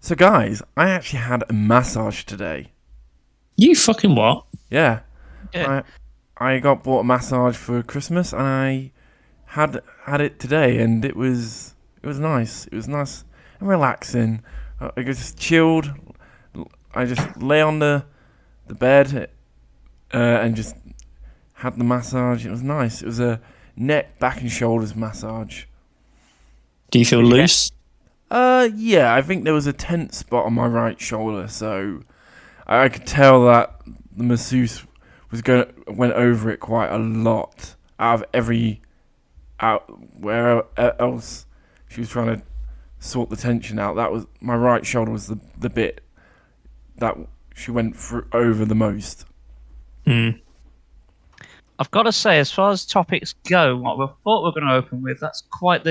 So, guys, I actually had a massage today. You fucking what? Yeah, Yeah. I I got bought a massage for Christmas, and I had it today, and it was nice. It was nice and relaxing. I just chilled. I just lay on the bed and just had the massage. It was nice. It was a neck, back, and shoulders massage. Do you feel Did you get- loose? Yeah, I think there was a tense spot on my right shoulder, so I could tell that the masseuse went over it quite a lot out where else she was trying to sort the tension out. That was my right shoulder was the bit that she went through over the most. Hmm. I've got to say, as far as topics go, what we thought we were going to open with, that's quite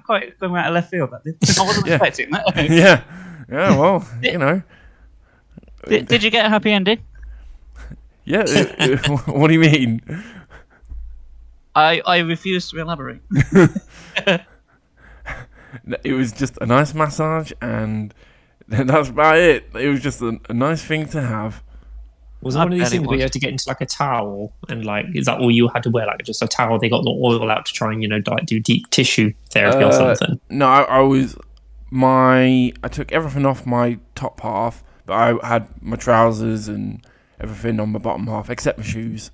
quite going out of left field. I wasn't Yeah. expecting that. yeah, well, you know, Did you get a happy ending? yeah. What do you mean? I refuse to elaborate. It was just a nice massage, and that's about it. It was just a nice thing to have. Was it I one of these bet it things where you was. had to get into like a towel and like is that all you had to wear? Like just a towel? They got the oil out to try and like do deep tissue therapy or something. No, I took everything off my top half, but I had my trousers and everything on my bottom half except my shoes.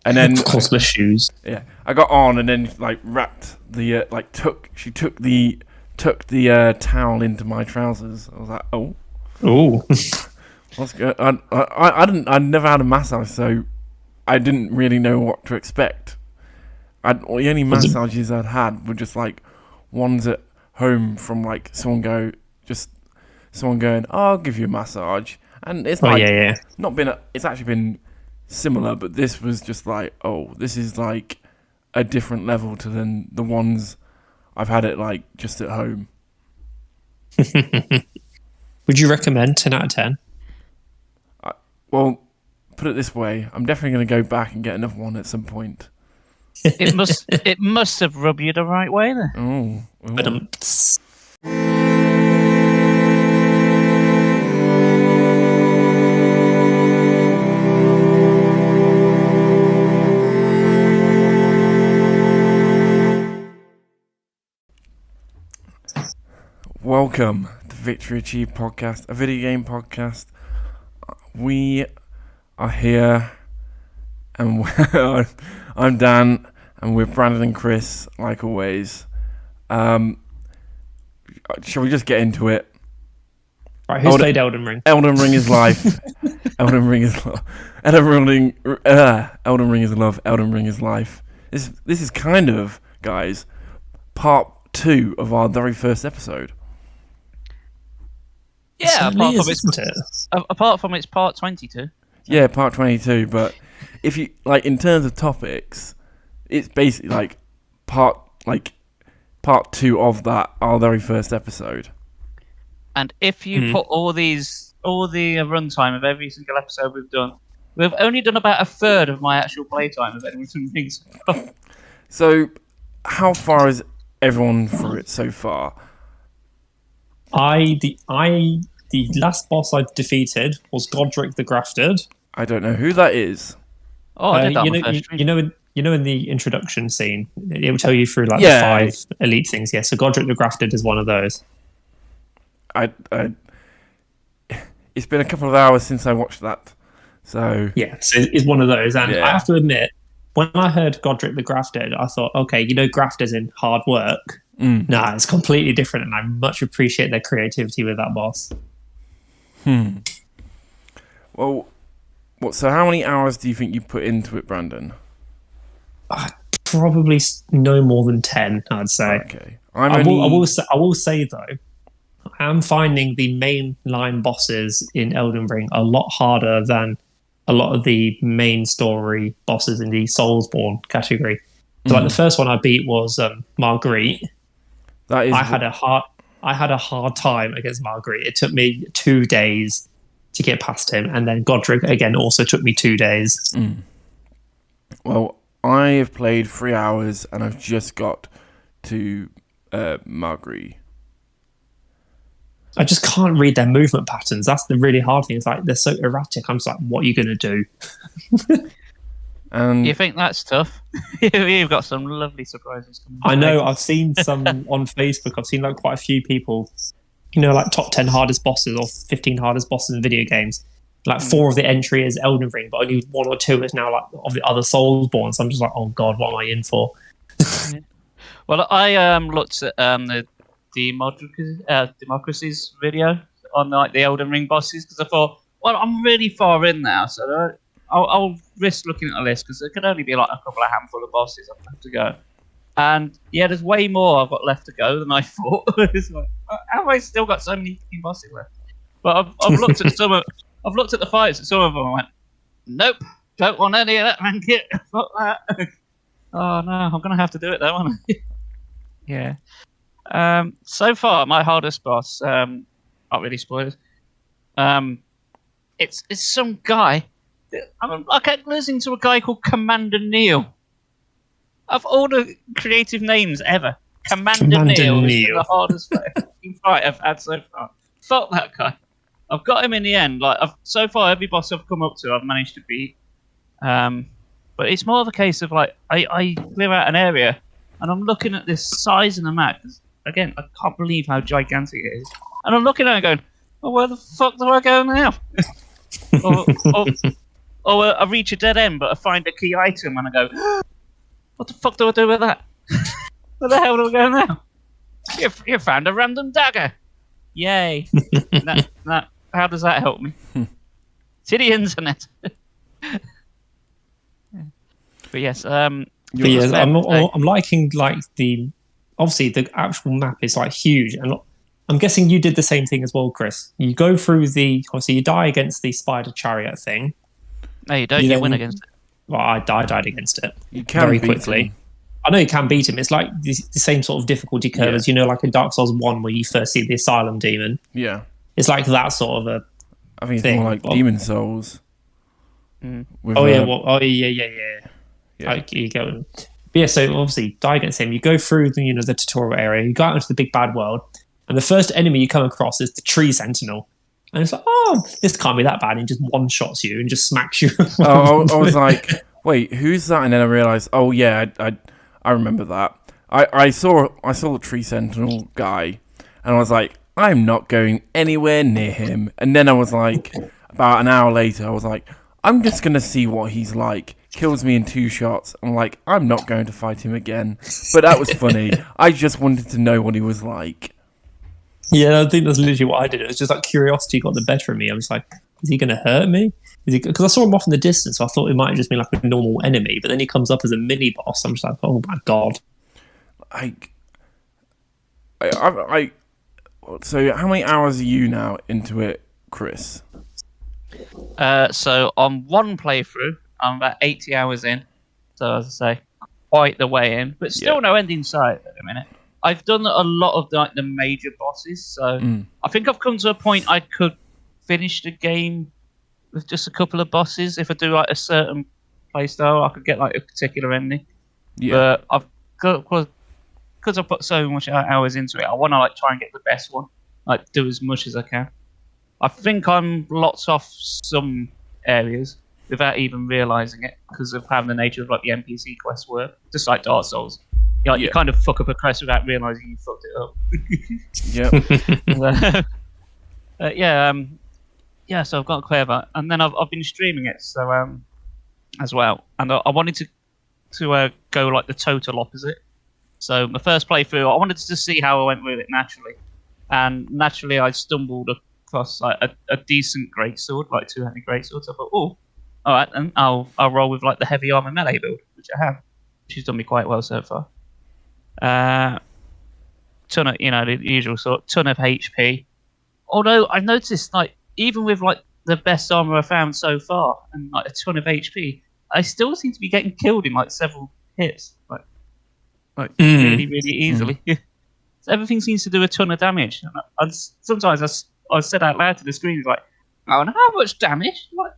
And then Of course, the shoes. yeah, I got on and then like wrapped the took the towel into my trousers. I was like, oh, Oh, what's good? I'd never had a massage, so I didn't really know what to expect. The only Was it- massages I'd had were just like ones at home from like someone going, oh, I'll give you a massage, and it's oh like yeah. not been. It's actually been similar, but this was just like, oh, this is like a different level to than the ones I've had it like just at home. Would you recommend 10 out of 10? Well, put it this way, I'm definitely going to go back and get another one at some point. It must have rubbed you the right way then. Oh, But welcome to Victory Achieved Podcast, a video game podcast. We are here, and I'm Dan, and we're Brandon and Chris, like always. Shall we just get into it? right, who's Elden- played Elden Ring? Elden Ring is life. Elden Ring is love. Elden Ring is love. Elden Ring is life. This is kind of, guys, part 2 of our very first episode. Yeah, Certainly is, isn't it? apart from it's part 22. Yeah, part 22. But if you like, in terms of topics, it's basically like part 2 of that our very first episode. And if you put all the runtime of every single episode we've only done about a third of my actual playtime of Elden Ring. So, how far is everyone through it so far? The last boss I defeated was Godric the Grafted. I don't know who that is. Oh, I did that you on the know, first you, stream. you know, in the introduction scene, it will tell you through like Yeah. the 5 elite things. Yeah, so Godric the Grafted is one of those. It's been a couple of hours since I watched that, so Yeah, so it's one of those. And Yeah. I have to admit, when I heard Godric the Grafted, I thought, okay, graft as in hard work. Nah, it's completely different, and I much appreciate their creativity with that boss. well, what? So, how many hours do you think you put into it, Brandon? Probably no more than 10, I'd say. Okay, I will say though, I am finding the mainline bosses in Elden Ring a lot harder than a lot of the main story bosses in the Soulsborne category. So, like the first one I beat was Marguerite. That is. I had a hard time against Marguerite. It took me 2 days to get past him, and then Godric again also took me 2 days. Well, I have played 3 hours, and I've just got to Marguerite. I just can't read their movement patterns. That's the really hard thing. It's like they're so erratic. I'm just like, what are you going to do? You think that's tough? You've got some lovely surprises coming. I know. I've seen some on Facebook. I've seen like quite a few people, like top 10 hardest bosses or 15 hardest bosses in video games. Like 4 of the entry is Elden Ring, but only 1 or 2 is now like of the other Soulsborne. So I'm just like, oh god, what am I in for? Well, I looked at the Democracy's video on like the Elden Ring bosses because I thought, well, I'm really far in now, so I'll risk looking at a list because there could only be like a couple of handful of bosses I've left to go. And yeah, there's way more I've got left to go than I thought. It's like, how have I still got so many bosses left? But I've looked at I've looked at the fights at some of them and went, nope, don't want any of that, man. Fuck that. Oh no, I'm gonna have to do it though, aren't I? Yeah. So far, my hardest boss, not really spoilers. It's some guy. I kept listening to a guy called Commander Neil. Of all the creative names ever, Commander Neil is the hardest fight I've had so far. Fuck that guy. I've got him in the end. Like so far, every boss I've come up to, I've managed to beat. But it's more of a case of like I clear out an area and I'm looking at this size of the map. Again, I can't believe how gigantic it is. And I'm looking at it and going, well, where the fuck do I go now? or I reach a dead end, but I find a key item and I go, what the fuck do I do with that? Where the hell do I go now? You found a random dagger. Yay. How does that help me? To the internet. But yes, I'm liking like obviously the actual map is like huge, and I'm guessing you did the same thing as well, Chris. You go through obviously you die against the spider chariot thing. No, you don't. You win against it. Well, I died against it. You can very beat quickly. him. I know you can beat him. It's like the same sort of difficulty curve as like in Dark Souls 1 where you first see the Asylum Demon. Yeah, it's like that sort of a. I think it's more like Demon Souls. Yeah. You go. But yeah, so obviously die against him. You go through the tutorial area. You go out into the big bad world, and the first enemy you come across is the tree sentinel. And it's like, oh, this can't be that bad. And he just one shots you and just smacks you. I was like, wait, who's that? And then I realized, oh yeah, I remember that. I saw the tree sentinel guy, and I was like, I'm not going anywhere near him. And then I was like, about an hour later, I was like, I'm just gonna see what he's like. Kills me in 2 shots. I'm like, I'm not going to fight him again. But that was funny. I just wanted to know what he was like. Yeah, I think that's literally what I did. It was just like curiosity got the better of me. I was like, is he going to hurt me? Because I saw him off in the distance, so I thought it might have just been like a normal enemy. But then he comes up as a mini boss. I'm just like, oh my god. So how many hours are you now into it, Chris? So on one playthrough, I'm about 80 hours in. So as I say, quite the way in, but still no end in sight at the minute. I've done a lot of the major bosses, so I think I've come to a point I could finish the game with just a couple of bosses. If I do like a certain playstyle, I could get like a particular ending. Yeah. But I've got, because I've put so much hours into it, I want to like try and get the best one, like do as much as I can. I think I'm locked off some areas without even realizing it because of how the nature of like the NPC quests work, just like Dark Souls. You kind of fuck up a quest without realizing you fucked it up. So I've got to clear that, and then I've been streaming it as well, and I wanted to go like the total opposite. So my first playthrough, I wanted to see how I went with it naturally, and naturally I stumbled across like a decent greatsword, like 2-handed greatsword. So I thought, oh, all right, and I'll roll with like the heavy armor melee build, which I have. She's done me quite well so far. Ton of the usual sort, ton of HP. Although I noticed like even with like the best armor I found so far and like a ton of HP, I still seem to be getting killed in like several hits, like really easily. So everything seems to do a ton of damage. And sometimes I said out loud to the screen, like, oh, and how much damage? Like,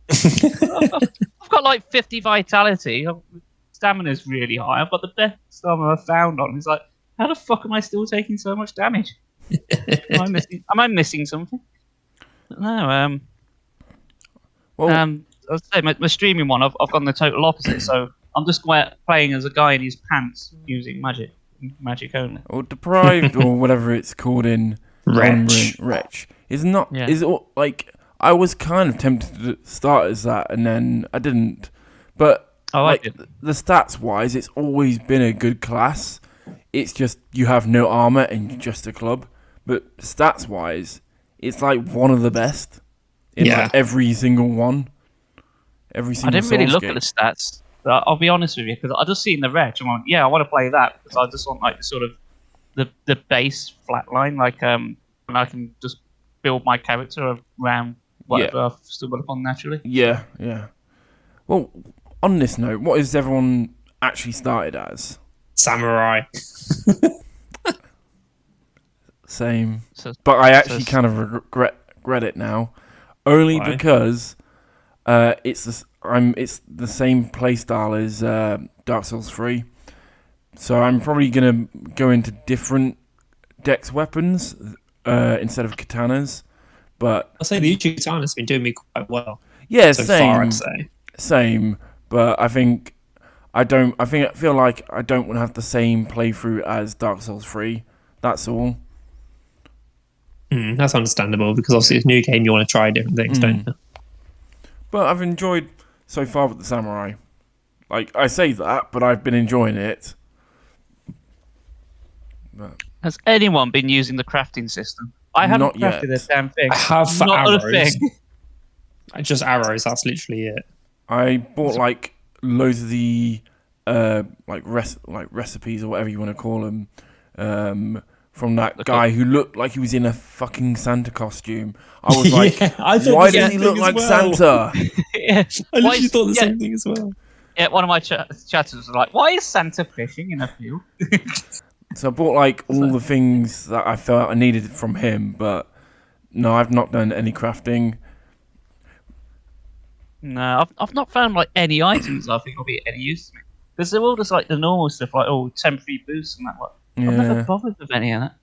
I've got like 50 vitality. Stamina's really high. I've got the best armor I've found on. It's like, how the fuck am I still taking so much damage? Am I missing something? No. Well, I was saying my streaming one. I've gone the total opposite. So I'm just playing as a guy in his pants using magic only. or deprived or whatever it's called in Elden Ring, Wretch is not like I was kind of tempted to start as that and then I didn't. But the stats wise, it's always been a good class. It's just you have no armor and you're just a club. But stats wise, it's like one of the best in like every single one. Every single. I didn't really look at the stats. But I'll be honest with you, because I just seen the Wretch and went, I want to play that because I just want like sort of the base flatline, like and I can just build my character around whatever I've stumbled upon naturally. Yeah. Well, on this note, what has everyone actually started as? Samurai. Same. But I actually kind of regret it now. Only because it's the same playstyle as Dark Souls 3. So I'm probably going to go into different dex weapons instead of katanas. But I'll say the Uchi katana's been doing me quite well. Yeah, so same. Far, I'd say. Same. But I feel like I don't want to have the same playthrough as Dark Souls 3. That's all. That's understandable because obviously it's a new game. You want to try different things, don't you? But I've enjoyed so far with the Samurai. Like I say that, but I've been enjoying it. But has anyone been using the crafting system? I haven't crafted a damn thing. I have for not arrows. Just arrows. That's literally it. I bought like loads of the recipes or whatever you want to call them from that guy who looked like he was in a fucking Santa costume. I was like, why does he look like Santa? I literally thought the same thing as well. Yeah, one of my chatters was like, why is Santa fishing in a field? So I bought like all the things that I felt I needed from him, but no, I've not done any crafting. No, I've not found like any items I think will be any use to me. Because they're all just like the normal stuff, like temporary boosts and that. I've never bothered with any of that.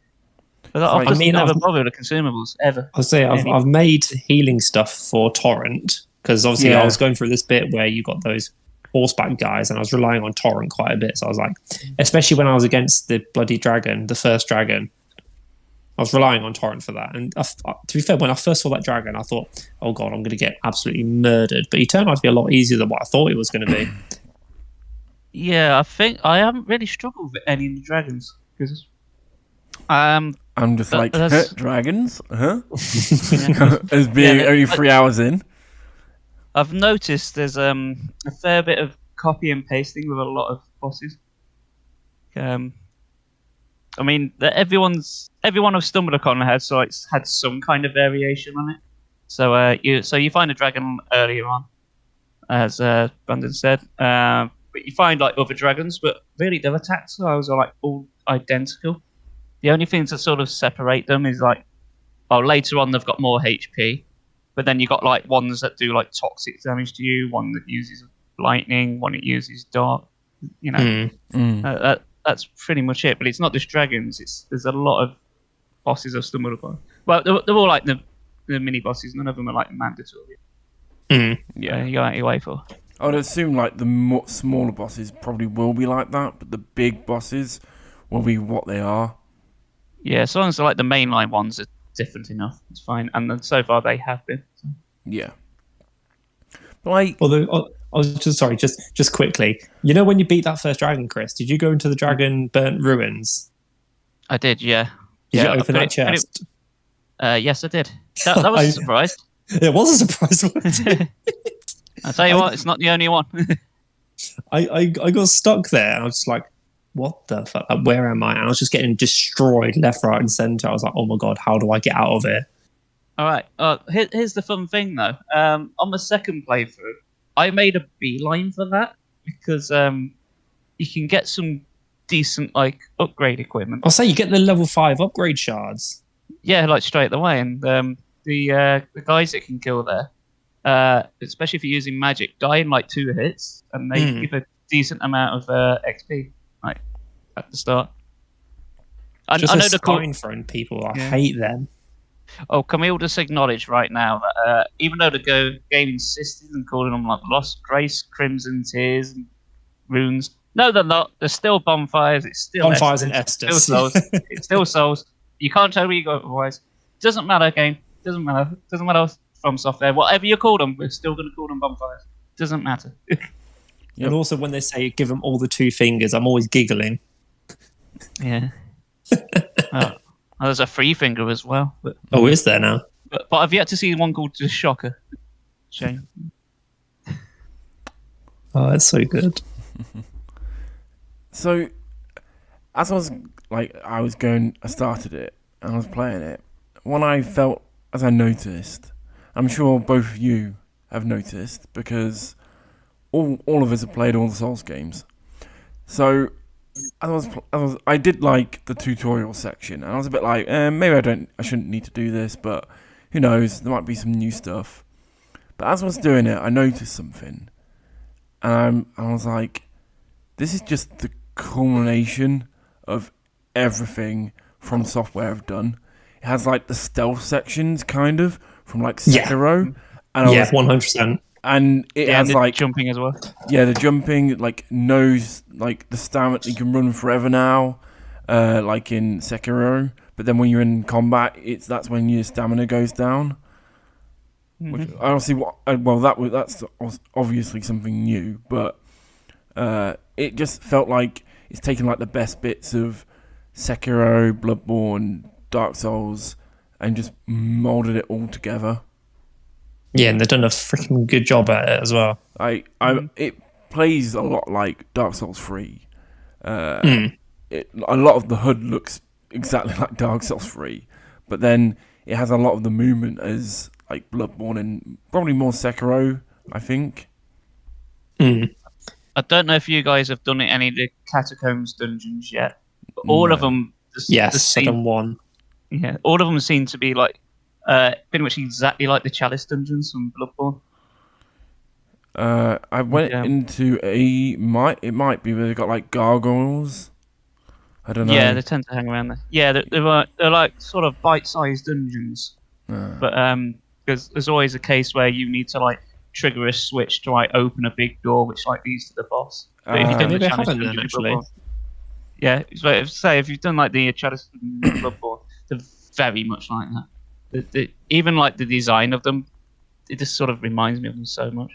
But I've never bothered with the consumables ever. I'll say I've made healing stuff for Torrent because obviously I was going through this bit where you got those horseback guys and I was relying on Torrent quite a bit. So I was like, especially when I was against the bloody dragon, the first dragon, I was relying on Torrent for that. And to be fair, when I first saw that dragon, I thought, oh God, I'm going to get absolutely murdered. But he turned out to be a lot easier than what I thought it was going to be. Yeah, I think I haven't really struggled with any of the dragons. Because I'm just like, dragons? Huh? As being only 3 hours in. I've noticed there's a fair bit of copy and pasting with a lot of bosses. I mean, everyone I've stumbled upon has had some kind of variation on it. So you find a dragon earlier on, as Brandon said, but you find like other dragons, but really their attack styles are like all identical. The only thing to sort of separate them is like, later on they've got more HP. But then you got like ones that do like toxic damage to you, one that uses lightning, one that uses dark. You know, that's pretty much it. But it's not just dragons. There's a lot of bosses I've stumbled upon. Well, they're all like the mini bosses. None of them are like mandatory. You go out your way for. I would assume like the smaller bosses probably will be like that, but the big bosses will be what they are. Yeah, as long as like the mainline ones are different enough, it's fine. And then so far they have been. So. Yeah. Like, although I was just quickly. You know when you beat that first dragon, Chris? Did you go into the dragon burnt ruins? I did. Yeah. Did you open that chest? Yes, I did. That was a surprise. It was a surprise. I'll tell you what, it's not the only one. I got stuck there, and I was just like, what the fuck? Where am I? And I was just getting destroyed left, right, and centre. I was like, oh my God, how do I get out of here? All right. Here's the fun thing, though. On the second playthrough, I made a beeline for that because you can get some decent like upgrade equipment. I'll say you get the level 5 upgrade shards. Yeah, like straight away. And the guys that can kill there, especially if you're using magic, die in like 2 hits, and they give a decent amount of XP. Like at the start. I Just know those the spine throwing people. I hate them. Oh, can we all just acknowledge right now that even though the game insisted on calling them like Lost Grace, Crimson Tears, and Runes, no, they're not. They're still bonfires. It's still Bonfires Estus, and it's still Estus. Souls. It's still Souls. You can't tell me you got otherwise. Doesn't matter, game. Doesn't matter. Doesn't matter from software. Whatever you call them, we're still going to call them bonfires. Doesn't matter. Yep. And also, when they say give them all the 2 fingers, I'm always giggling. Yeah. Oh, there's a 3 finger as well. But, is there now? but I've yet to see one called the Shocker. Shame. Oh, that's so good. So, as I started it and I was playing it. What I felt, as I noticed, I'm sure both of you have noticed because all of us have played all the Souls games. So, I did like the tutorial section, and I was a bit like, maybe I shouldn't need to do this, but who knows? There might be some new stuff. But as I was doing it, I noticed something, and I was like, this is just the culmination of everything From Software have done. It has like the stealth sections, kind of from like Sekiro, and 100%. And it has the like jumping as well. Yeah, the jumping knows like the stamina. You can run forever now, like in Sekiro. But then when you're in combat, that's when your stamina goes down. Mm-hmm. Which I don't see that's obviously something new, but it just felt like it's taken like the best bits of Sekiro, Bloodborne, Dark Souls, and just molded it all together. Yeah, and they've done a freaking good job at it as well. It plays a lot like Dark Souls 3. A lot of the HUD looks exactly like Dark Souls 3, but then it has a lot of the movement as like Bloodborne and probably more Sekiro, I think. I don't know if you guys have done any of the Catacombs dungeons yet, but all of them... I've done one. Yeah, all of them seem to be like pretty much exactly like the Chalice dungeons from Bloodborne. I went into it might be where they got like gargoyles. I don't know. Yeah, they tend to hang around there. Yeah, they're like sort of bite-sized dungeons. But because there's always a case where you need to like trigger a switch to like open a big door, which like leads to the boss. But if you've done the Chalice dungeon, actually. Yeah, if you've done like the Chalice Bloodborne, they're very much like that. Even like the design of them, it just sort of reminds me of them so much.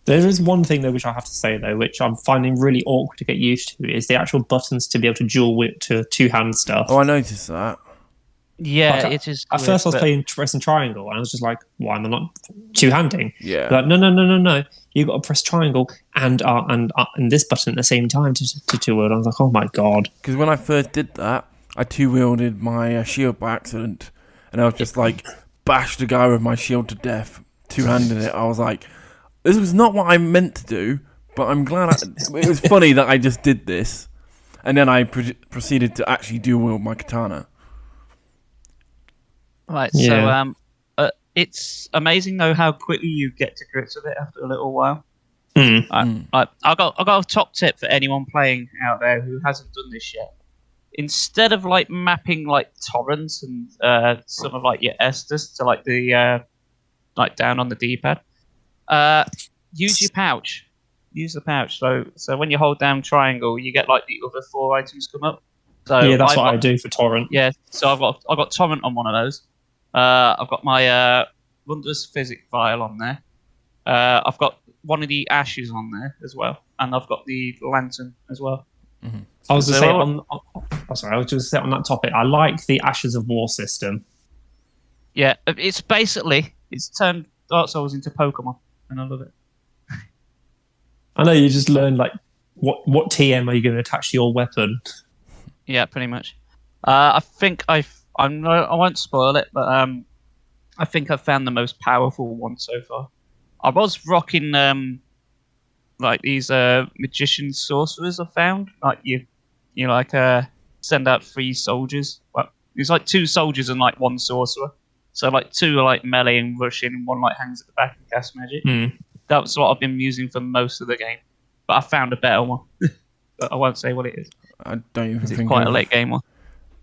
There is one thing though which I have to say though, which I'm finding really awkward to get used to, is the actual buttons to be able to dual whip to 2-hand stuff. Oh, I noticed that. Yeah, it is. At first I was playing pressing triangle and I was just like, why am I not 2-handing? Yeah. Like, no. You got to press triangle and this button at the same time to two-wheel. I was like, oh my god. Because when I first did that, I two-wielded my shield by accident, and I was just like bashed a guy with my shield to death, two-handed it. I was like, this was not what I meant to do, but I'm glad it was funny that I just did this, and then I proceeded to actually dual-wield my katana. Right, so it's amazing though how quickly you get to grips with it after a little while. I got a top tip for anyone playing out there who hasn't done this yet. Instead of like mapping like torrents and some of like your Estus to like the like down on the D-pad, use your pouch. Use the pouch. So when you hold down triangle, you get like the other 4 items come up. So yeah, that's what I do for torrent. Yeah, so I've got torrent on one of those. I've got my Wondrous Physic vial on there. I've got one of the ashes on there as well, and I've got the lantern as well. Mm-hmm. I was just saying on that topic. I like the Ashes of War system. Yeah, it's turned Dark Souls into Pokemon, and I love it. I know you just learn like what TM are you going to attach to your weapon. Yeah, pretty much. I think I won't spoil it, but I think I've found the most powerful one so far. I was rocking like these magician sorcerers I found. Like you like send out 3 soldiers. Well, it's like 2 soldiers and like 1 sorcerer. So like 2 are like melee and rushing, and 1 like hangs at the back and casts magic. That's what I've been using for most of the game. But I found a better one. but I won't say what it is. I don't even think it's quite a late game one.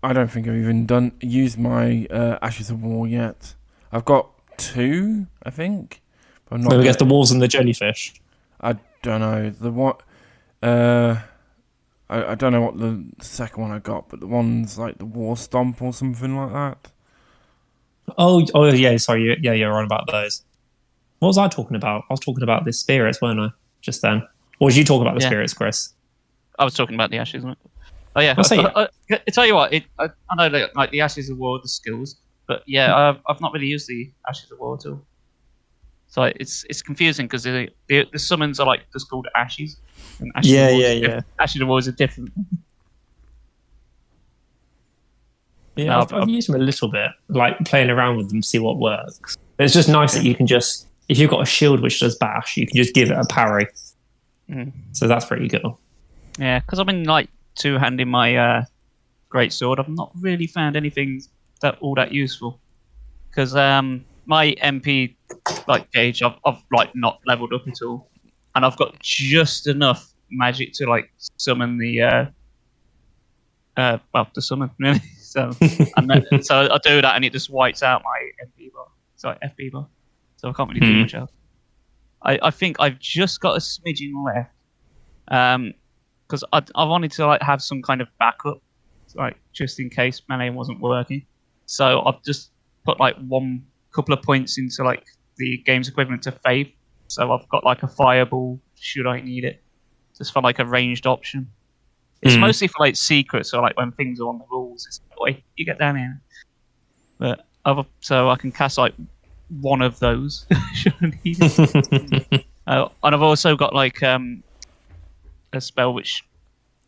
I don't think I've even used my Ashes of War yet. I've got 2, I think. But I'm not. Maybe get the walls and the jellyfish. I don't know I don't know what the second one I got, but the one's like the War Stomp or something like that. Oh yeah, sorry, you're on about those. What was I talking about? I was talking about the spirits, weren't I? Just then. Or was you talking about the spirits, Chris? I was talking about the Ashes. Oh yeah, I tell you what. I know that, like the Ashes of War, the skills, but yeah, I've not really used the Ashes of War at all. So it's confusing because the summons are like just called Ashes. And Ashes yeah. Ashes of War is a different. Yeah, No, I've used them a little bit, like playing around with them, see what works. It's just nice that you can just, if you've got a shield which does bash, you can just give it a parry. So that's pretty cool. Yeah, because I've been like two-handing my great sword. I've not really found anything all that useful. Because my MP like gauge, I've like not leveled up at all, and I've got just enough magic to like summon the to summon really. So so I do that, and it just wipes out my FB bar. So I can't really do much else. I think I've just got a smidgen left, because I wanted to like have some kind of backup, like just in case melee wasn't working. So I've just put like couple of points into like the game's equivalent to faith. So I've got like a fireball should I need it, just for like a ranged option. It's mostly for like secrets, or like when things are on the rules. It's like, wait, you get down here. But so I can cast like one of those should I need it. And I've also got like a spell which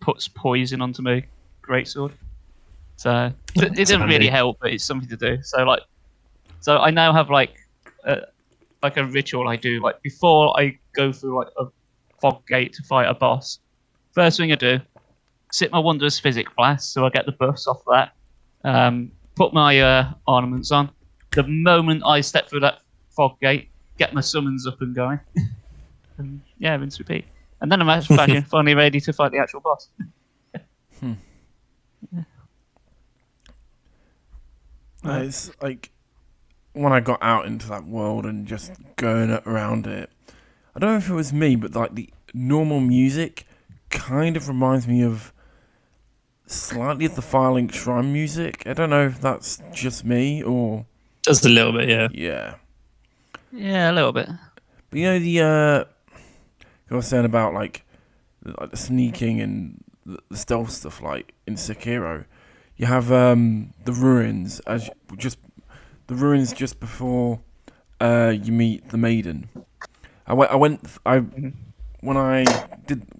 puts poison onto my greatsword. So it doesn't really help, but it's something to do. So I now have like a ritual I do like before I go through like a fog gate to fight a boss. First thing I do, sit my wondrous physic flask so I get the buffs off that. Put my ornaments on. The moment I step through that fog gate, get my summons up and going. And yeah, rinse repeat. And then I'm finally ready to fight the actual boss. It's like when I got out into that world and just going around it, I don't know if it was me, but like the normal music kind of reminds me of slightly of the Firelink Shrine music. I don't know if that's just me or just a little bit, yeah, a little bit. But you know you were saying about like the sneaking and the stealth stuff, like in Sekiro, you have the ruins just before you meet the maiden. When I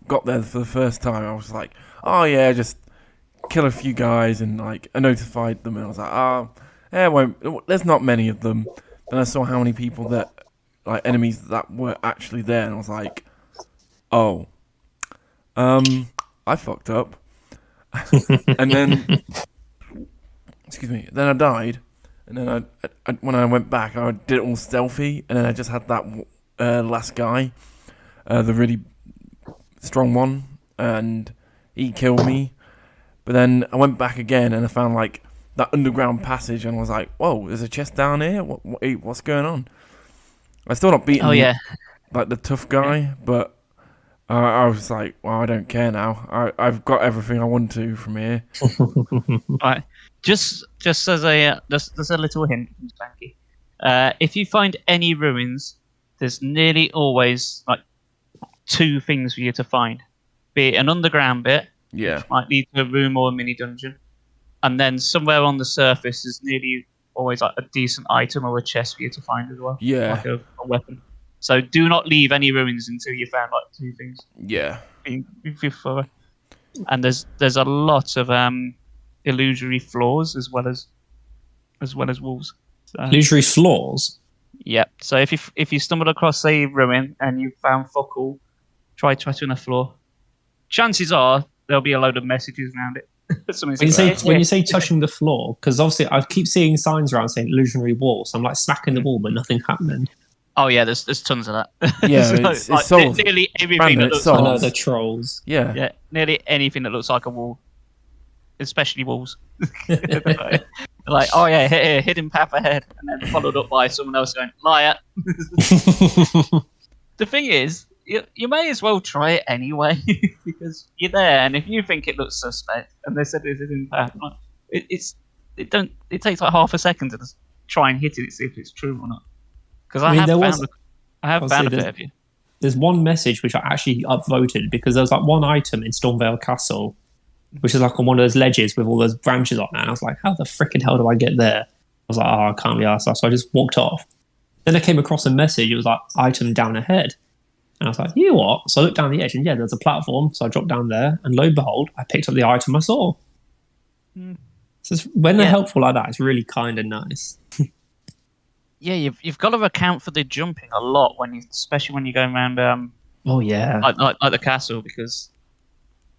got there for the first time, I was like, oh yeah, just kill a few guys, and like I notified them, and I was like, there's not many of them. And I saw how many people enemies that were actually there, and I was like, oh, I fucked up. And then, excuse me, then I died, and then I when I went back, I did it all stealthy, and then I just had that last guy, the really strong one, and he killed me. But then I went back again, and I found like that underground passage, and I was like, whoa, there's a chest down here? What's going on? I still not beaten like the tough guy, but I was like, well, I don't care now. I've got everything I want to from here. Right. Just as a there's a little hint from Spanky. If you find any ruins, there's nearly always like 2 things for you to find. Be it an underground bit, which might lead to a room or a mini dungeon, and then somewhere on the surface is nearly always like a decent item or a chest for you to find as well. Yeah. Like a weapon. So do not leave any ruins until you found like 2 things. Yeah. And there's a lot of illusory floors as well as wolves. So, illusory floors? Yep. So if you stumbled across a ruin and you found fuck all, try touching a floor. Chances are there'll be a load of messages around it. When you say touching the floor, because obviously I keep seeing signs around saying illusionary wall, so I'm like smacking the wall, but nothing's happening. Oh yeah, there's tons of that. Yeah, So, it's like, souls. nearly everything Brandon, that it's looks souls. I like know the trolls. Yeah. nearly anything that looks like a wall, especially walls. Like, oh yeah, hidden path ahead, and then followed up by someone else going liar. The thing is, you may as well try it anyway because you're there, and if you think it looks suspect, and they said it's hidden path, it takes like half a second to just try and hit it, see if it's true or not. Because I have found a fair few. There's one message which I actually upvoted because there was like one item in Stormvale Castle, which is like on one of those ledges with all those branches on it. And I was like, how the frickin' hell do I get there? I was like, oh, I can't be arsed. So I just walked off. Then I came across a message. It was like, item down ahead. And I was like, you know what? So I looked down the edge and yeah, there's a platform. So I dropped down there and lo and behold, I picked up the item I saw. So when they're helpful like that, it's really kind of nice. Yeah, you've got to account for the jumping a lot especially when you're going around. Oh yeah, like the castle, because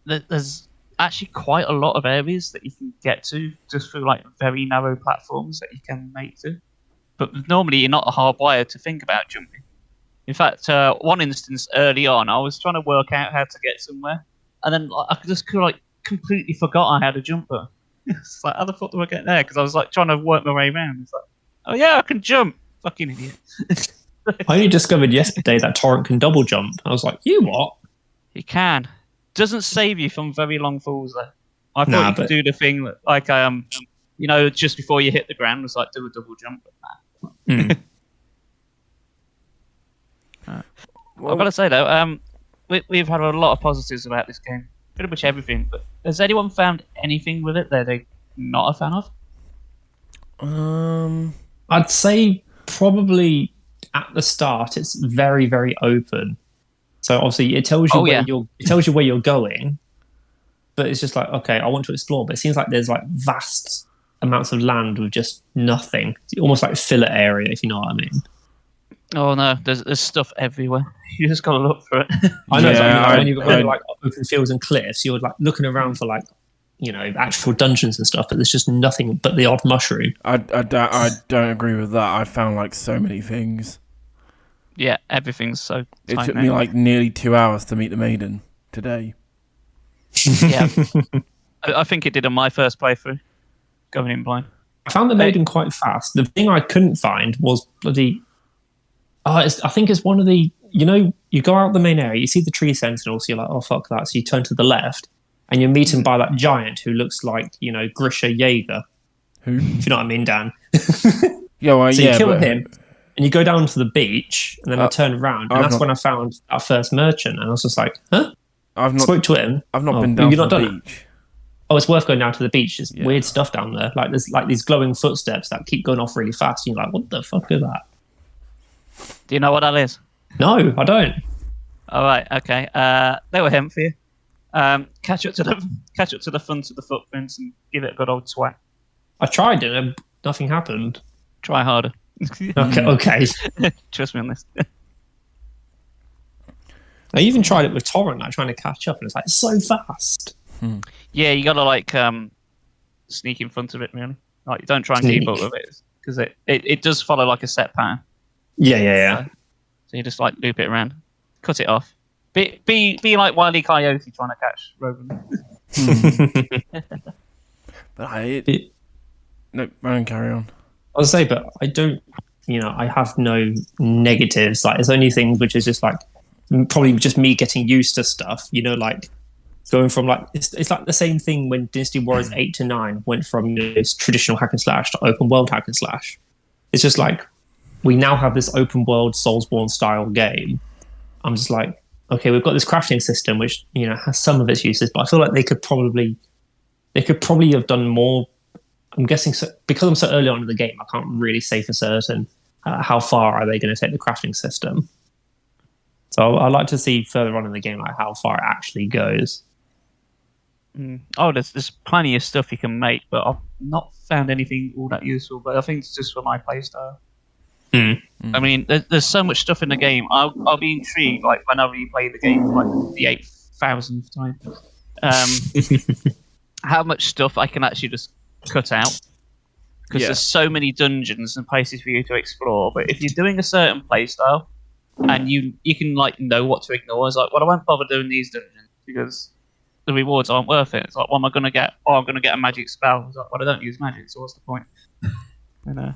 there's actually quite a lot of areas that you can get to just through like very narrow platforms that you can make to. But normally you're not hardwired to think about jumping. In fact, one instance early on, I was trying to work out how to get somewhere, and then I just completely forgot I had a jumper. It's like, how the fuck do I get there? Because I was like trying to work my way around. It's like, oh yeah, I can jump. Fucking idiot. I only discovered yesterday that Torrent can double jump. I was like, you what? He can. Doesn't save you from very long falls though. I thought you could do the thing that, like, just before you hit the ground, was like do a double jump. I've got to say though, we've had a lot of positives about this game. Pretty much everything. But has anyone found anything with it that they're not a fan of? I'd say probably at the start it's very, very open. So obviously it tells you where you're going, but it's just like, okay, I want to explore, but it seems like there's like vast amounts of land with just nothing. It's almost like filler area, if you know what I mean. Oh no, there's stuff everywhere. You just gotta look for it. I know. Yeah, when you're going to like open fields and cliffs, you're like looking around for like, actual dungeons and stuff, but there's just nothing but the odd mushroom. I don't agree with that. I found like so many things. Yeah, everything's so It took me like nearly 2 hours to meet the maiden today. Yeah. I think it did on my first playthrough, going in blind. I found the maiden quite fast. The thing I couldn't find was bloody... I think it's one of the... you go out the main area, you see the tree sentinel, so you're like, oh, fuck that. So you turn to the left, and you're meeting by that giant who looks like, Grisha Jaeger. Who? If you know what I mean, Dan. Yeah, well, so you kill him, and you go down to the beach, and then I turn around, and that's when I found our first merchant, and I was just like, huh? Spoke to him. I've not been down to the beach. Oh, it's worth going down to the beach. There's weird stuff down there. Like there's like these glowing footsteps that keep going off really fast. And you're like, what the fuck is that? Do you know what that is? No, I don't. All right, okay. They were him for you. Catch up to the front of the footprints and give it a good old twat. I tried it and nothing happened. Try harder. Okay. Trust me on this. I even tried it with Torrent, like trying to catch up, and it's like so fast. Yeah, you gotta like sneak in front of it, really. Like, don't try and keep up with it because it does follow like a set pattern. Yeah. So you just like loop it around, cut it off. Be like Wile E. Coyote trying to catch Rogan. But no, carry on. I was say, but I don't. I have no negatives. Like, it's only things which is just like probably just me getting used to stuff. Like going from like it's like the same thing when Dynasty Warriors 8 to 9 went from this traditional hack and slash to open world hack and slash. It's just like we now have this open world Soulsborne style game. I'm just like, okay, we've got this crafting system which has some of its uses, but I feel like they could probably have done more. I'm guessing because I'm so early on in the game, I can't really say for certain how far are they going to take the crafting system. So I'd like to see further on in the game like how far it actually goes. Oh, there's plenty of stuff you can make, but I've not found anything all that useful. But I think it's just for my playstyle. I mean, there's so much stuff in the game. I'll be intrigued, like whenever you play the game for like the 8,000th time, how much stuff I can actually just cut out because there's so many dungeons and places for you to explore. But if you're doing a certain playstyle and you can like know what to ignore, it's like, well, I won't bother doing these dungeons because the rewards aren't worth it. It's like, what am I going to get? Oh, I'm going to get a magic spell. It's like, well, I don't use magic, so what's the point? You know,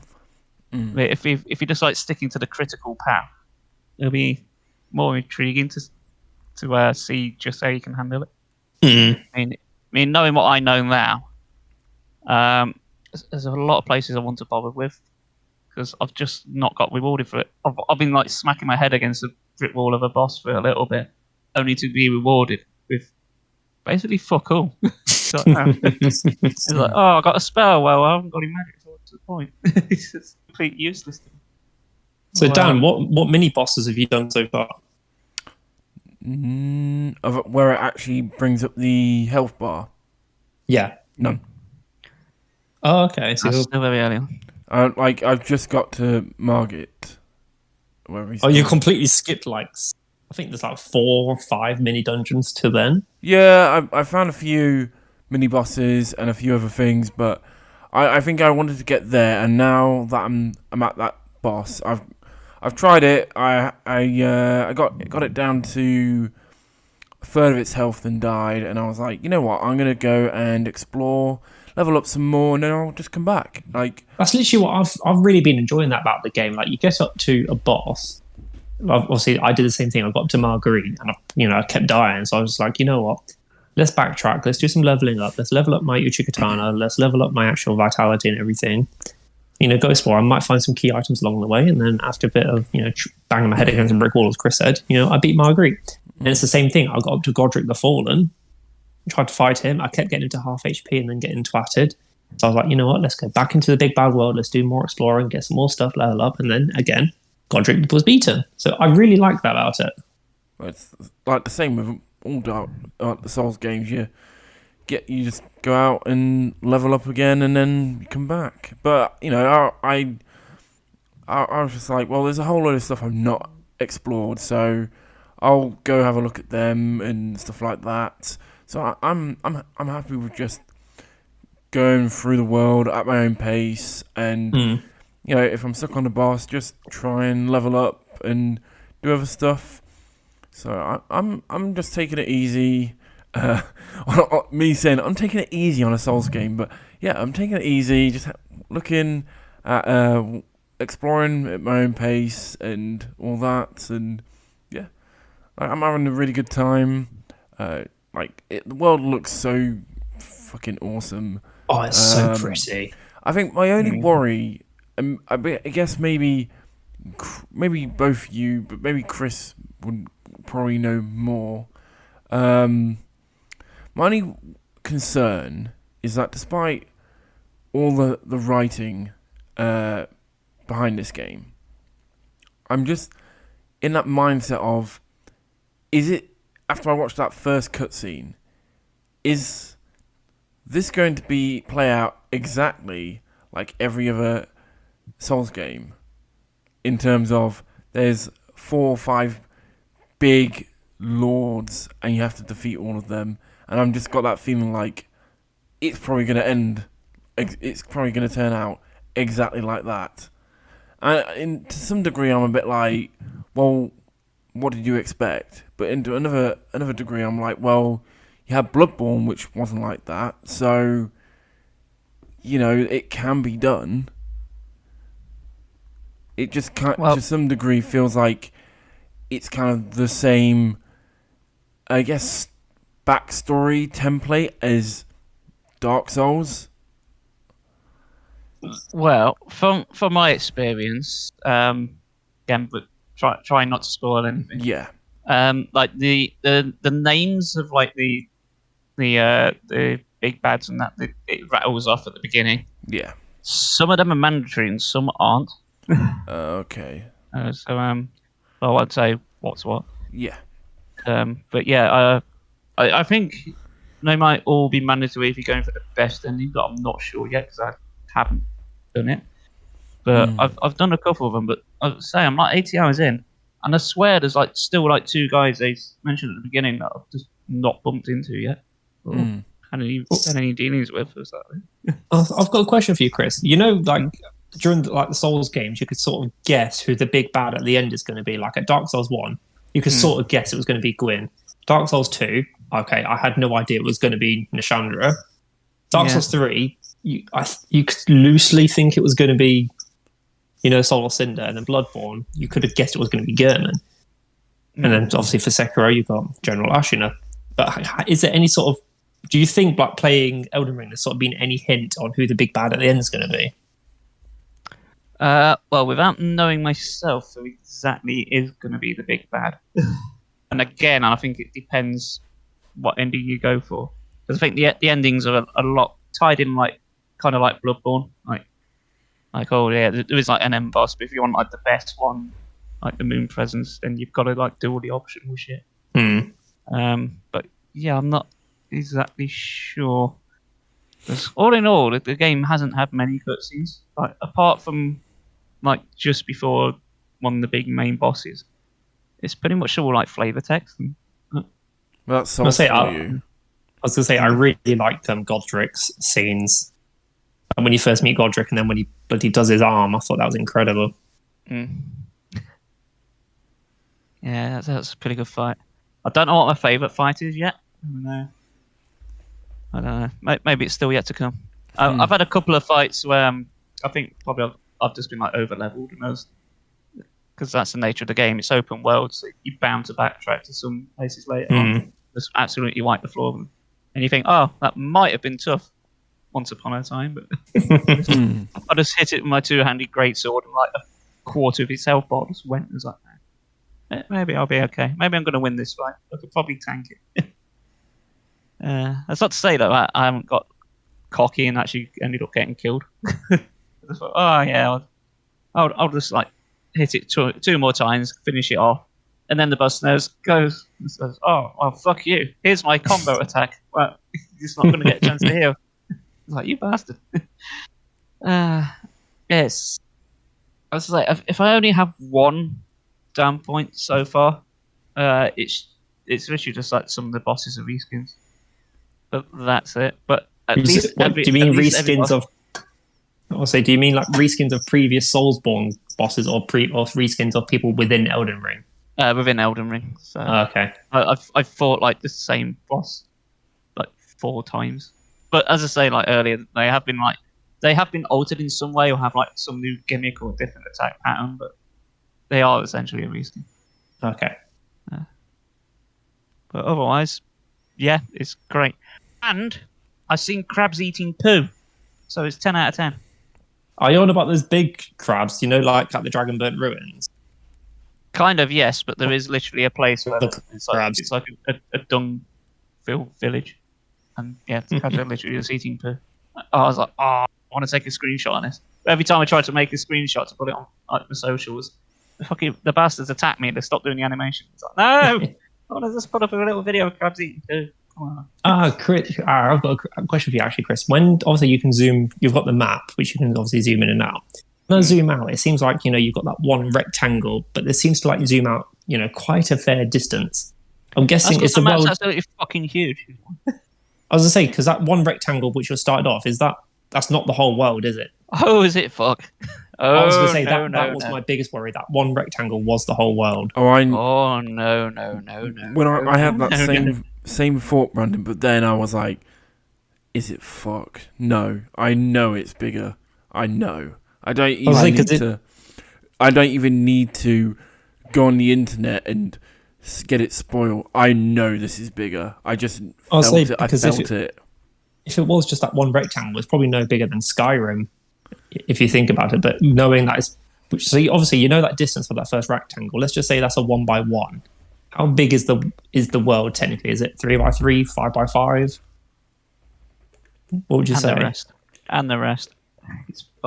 if you just like sticking to the critical path, it'll be more intriguing to see just how you can handle it. I mean, knowing what I know now, there's a lot of places I want to bother with because I've just not got rewarded for it. I've been like smacking my head against the brick wall of a boss for a little bit, only to be rewarded with basically fuck all. It's like, oh, I got a spell. Well, I haven't got any magic, so what's the point? It's just completely useless. So, Dan, what mini bosses have you done so far? Where it actually brings up the health bar? Yeah. None. Oh, okay. So That's still very early on. I've just got to Margit. You completely skipped I think there's like 4 or 5 mini dungeons to then. Yeah, I found a few mini bosses and a few other things, but I think I wanted to get there, and now that I'm at that boss, I've tried it. I got it down to a third of its health and died, and I was like, you know what? I'm gonna go and explore, level up some more, and then I'll just come back. Like, that's literally what I've really been enjoying that about the game. Like, you get up to a boss. Obviously, I did the same thing. I got up to Marguerite, and I kept dying. So I was like, you know what? Let's backtrack. Let's do some leveling up. Let's level up my Uchigatana. Let's level up my actual vitality and everything. Go explore. I might find some key items along the way, and then after a bit of banging my head against a brick wall, as Chris said, I beat Marguerite. And it's the same thing. I got up to Godric the Fallen, tried to fight him. I kept getting into half HP and then getting twatted. So I was like, you know what? Let's go back into the big bad world. Let's do more exploring, get some more stuff, level up, and then again, Godric was beaten. So I really like that about it. Well, it's like the same with all the Souls games. You just go out and level up again, and then you come back. But I was just like, well, there's a whole load of stuff I've not explored, so I'll go have a look at them and stuff like that. So I'm happy with just going through the world at my own pace, and if I'm stuck on the boss, just try and level up and do other stuff. So I'm just taking it easy. Me saying I'm taking it easy on a Souls game, but yeah, I'm taking it easy, just looking at exploring at my own pace and all that, and yeah, I'm having a really good time. The world looks so fucking awesome. Oh, it's so pretty. I think my only worry, I guess maybe both you, but maybe Chris would probably know more. My only concern is that despite all the writing behind this game, I'm just in that mindset of, is it, after I watched that first cutscene, is this going to play out exactly like every other Souls game? In terms of, there's 4 or 5 big lords and you have to defeat all of them, and I'm just got that feeling like it's probably going to end, it's probably going to turn out exactly like that. And to some degree I'm a bit like, well, what did you expect? But into another degree I'm like, well, you had Bloodborne, which wasn't like that, so it can be done. It just to some degree feels like it's kind of the same, I guess, backstory template as Dark Souls. Well, from my experience, again, but try not to spoil anything. Yeah. Like the names of like the big bads and that it rattles off at the beginning. Yeah. Some of them are mandatory and some aren't. Okay. So I'd say what's what. Yeah. But yeah, I think they might all be mandatory if you're going for the best ending, but I'm not sure yet because I haven't done it. But I've done a couple of them. But I say I'm like 80 hours in, and I swear there's still 2 guys they mentioned at the beginning that I've just not bumped into yet. had any dealings with. Was that? I've got a question for you, Chris. You know, like during the Souls games, you could sort of guess who the big bad at the end is going to be. Like at Dark Souls 1, you could sort of guess it was going to be Gwyn. Dark Souls 2, okay, I had no idea it was going to be Nishandra. Dark Souls 3, you could loosely think it was going to be, Soul of Cinder, and then Bloodborne, you could have guessed it was going to be Gehrman. And then obviously for Sekiro, you've got General Ashina. But is there any sort of, do you think like playing Elden Ring, there's sort of been any hint on who the big bad at the end is going to be? Well, without knowing myself, who exactly is going to be the big bad. And again, I think it depends what ending you go for. Because I think the endings are a lot tied in, kind of like Bloodborne. Like, oh yeah, there is like an end boss, but if you want like the best one, like the Moon Presence, then you've got to like do all the optional shit. But yeah, I'm not exactly sure. Because all in all, the game hasn't had many cutscenes, like apart from like just before one of the big main bosses. It's pretty much all like flavor text. Well, that's for you. I was gonna say I really liked Godric's scenes. And when you first meet Godric, and then when he does his arm, I thought that was incredible. Yeah, that's a pretty good fight. I don't know what my favourite fight is yet. I don't know. Maybe it's still yet to come. I've had a couple of fights where I think probably I've just been like over leveled, because that's the nature of the game. It's open world, so you're bound to backtrack to some places later on. Just absolutely wipe the floor of them. And you think, oh, that might have been tough once upon a time, but I just hit it with my two-handed greatsword, and like a quarter of its health bar just went. I was like, maybe I'll be okay. Maybe I'm going to win this fight. I could probably tank it. That's not to say that I haven't got cocky and actually ended up getting killed. I thought, oh yeah, I'll just like hit it two more times, finish it off, and then the boss goes and says, "Oh, well, fuck you. Here's my combo attack. Well, you're just not going to get a chance to heal." It's like, you bastard. Yes. I was like, if I only have one down point so far, it's literally just like some of the bosses are reskins. But that's it. But at least, do you mean reskins of? I'll say, do you mean like reskins of previous Soulsborne bosses, or reskins of people within Elden Ring? Within Elden Ring. So okay. I've fought like the same boss like 4 times. But as I say, like earlier, they have been altered in some way, or have like some new gimmick or different attack pattern, but they are essentially a reskin. Okay. But otherwise, yeah, it's great. And I've seen crabs eating poo, so it's 10 out of 10. Are you on about those big crabs? Like at the Dragonburnt Ruins? Kind of, yes, but there is literally a place where it's like a dung-filled village. And yeah, the crabs are literally just eating poo. I was like, I want to take a screenshot on this. But every time I tried to make a screenshot to put it on like the socials, the bastards attack me and they stop doing the animation. It's like, no! I want to just put up a little video of crabs eating poo. Come on. Chris, I've got a question for you actually, Chris. When obviously you can zoom, you've got the map, which you can obviously zoom in and out. When I zoom out, it seems like, you've got that one rectangle, but it seems to like zoom out, quite a fair distance. I'm guessing it's the map's world. Absolutely fucking huge. I was going to say, because that one rectangle which you started off, that's not the whole world, is it? Oh, is it? Fuck. I was going to say that was my biggest worry. That one rectangle was the whole world. Oh no. When I had that same thought, Brandon, but then I was like, is it fuck? No, I know it's bigger. I know. I don't even need to go on the internet and get it spoiled. I know this is bigger. I just felt it. I felt it. If it was just that one rectangle, it's probably no bigger than Skyrim, if you think about it. But knowing that so obviously that distance for that first rectangle. Let's just say that's a 1x1. How big is the world technically? Is it 3x3, 5x5? What would you say? The rest.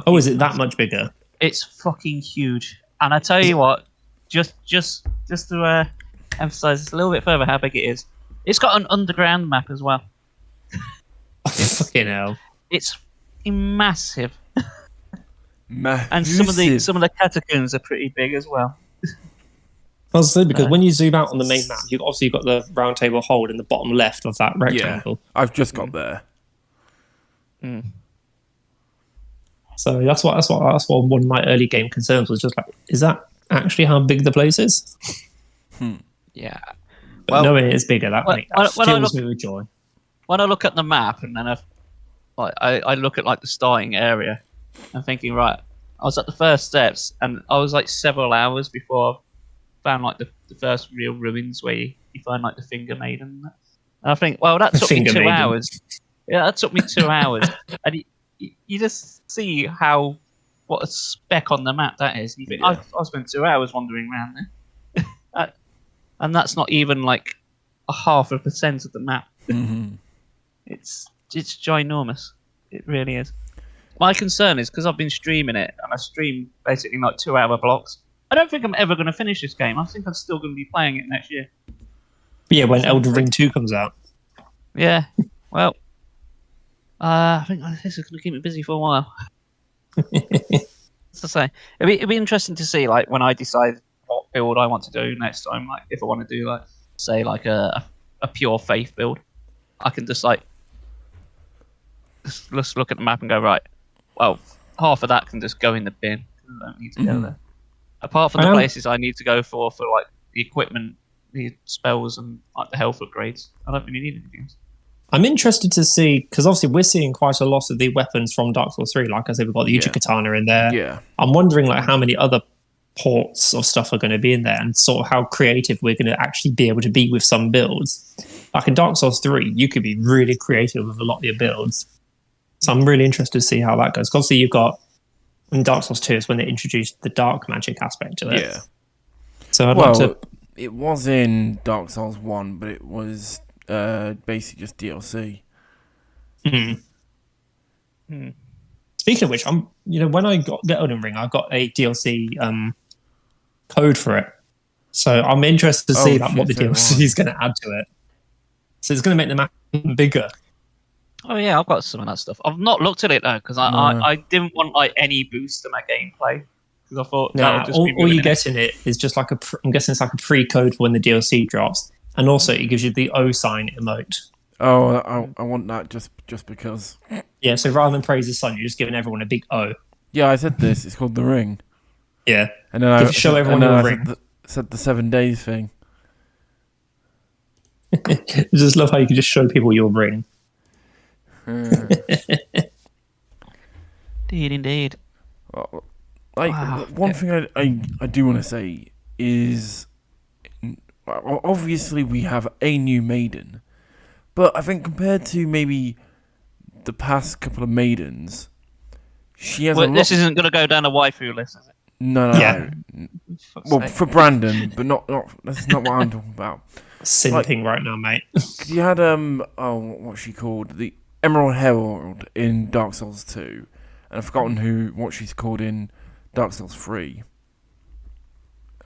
Is it that much bigger? It's fucking huge. And I tell you what, just to emphasize this a little bit further how big it is, it's got an underground map as well. Fucking hell! It's massive. Massive. And some of the catacombs are pretty big as well. I was saying, because when you zoom out on the main map, you've got the round table hold in the bottom left of that rectangle. Yeah, I've just got there. So that's what one of my early game concerns was, just like, is that actually how big the place is? Yeah. But knowing it's bigger, that fills me with joy. When I look at the map and then I look at like the starting area, I'm thinking, right, I was at the first steps and I was like several hours before I found like the first real ruins where you find like the Finger Maiden. And I think, well, that took me 2 hours. Yeah, that took me 2 hours. And you just see what a speck on the map that is. You think, I spent 2 hours wandering around there. And that's not even like 0.5% of the map. It's ginormous. It really is. My concern is because I've been streaming it, and I stream basically like 2-hour blocks. I don't think I'm ever going to finish this game. I think I'm still going to be playing it next year. Yeah, when Elden Ring 2 comes out. Yeah. Well, I think this is going to keep me busy for a while. As I say, it'd be interesting to see, like, when I decide what build I want to do next time. Like, if I want to do, like, say, like a pure faith build, I can just like just look at the map and go, right, well, half of that can just go in the bin. I don't need to go there. Apart from the places I need to go for like the equipment, the spells, and like the health upgrades, I don't really need anything else. I'm interested to see, because obviously we're seeing quite a lot of the weapons from Dark Souls 3. Like I said, we've got the Uchigatana in there. Yeah. I'm wondering like how many other ports of stuff are going to be in there, and sort of how creative we're going to actually be able to be with some builds. Like in Dark Souls 3, you could be really creative with a lot of your builds. So I'm really interested to see how that goes. Obviously, you've got in Dark Souls 2 is when they introduced the dark magic aspect to it. Yeah. So I'd like to. It was in Dark Souls 1, but it was basically just DLC. Speaking of which, when I got Elden Ring, I got a DLC code for it. So I'm interested to see what the DLC is going to add to it. So it's going to make the map even bigger. Oh yeah, I've got some of that stuff. I've not looked at it though because I didn't want like any boost to my gameplay because I thought all you get in it is just like I'm guessing it's like a pre-code for when the DLC drops, and also it gives you the O sign emote. Oh, I want that just because. Yeah, so rather than praise the sun, you're just giving everyone a big O. Yeah, I said this. It's called the ring. Yeah, and then I show everyone your ring. Said the 7 days thing. I just love how you can just show people your ring. Indeed. One thing I do want to say is, obviously we have a new maiden, but I think compared to maybe the past couple of maidens, she has this isn't going to go down a waifu list, is it? No. Yeah. Well, for Brandon, but not that's not what I'm talking about. Simping right now, mate. You had what's she called? The Emerald Herald in Dark Souls 2, and I've forgotten what she's called in Dark Souls 3.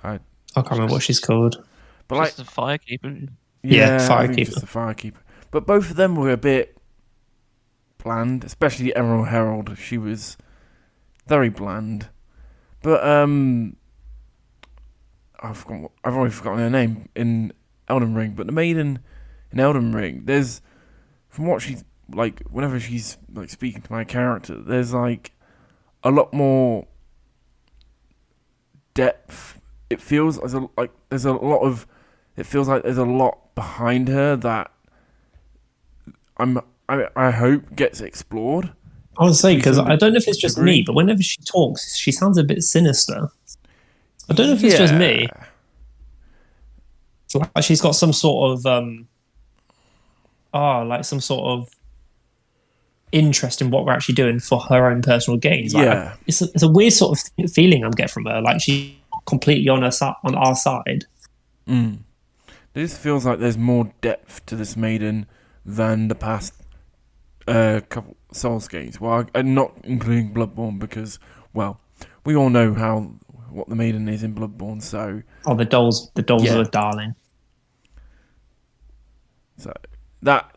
I can't remember what she's called. But just the Firekeeper. Yeah, Firekeeper. Just the Firekeeper. But both of them were a bit bland, especially the Emerald Herald. She was very bland. But I've already forgotten her name in Elden Ring. But the maiden in Elden Ring, there's, from what she's like, whenever she's like speaking to my character, there's like a lot more depth. It feels like there's a lot of. It feels like there's a lot behind her that I hope gets explored. I would say, because I don't know if it's just me, but whenever she talks, she sounds a bit sinister. I don't know if it's just me. So, like, she's got some sort of some sort of interest in what we're actually doing for her own personal gains. Like, it's a weird sort of feeling I'm getting from her. Like, she's completely on our side. This feels like there's more depth to this maiden than the past couple Souls games. Well, I'm not including Bloodborne because, well, we all know what the maiden is in Bloodborne. So the dolls are a darling. So that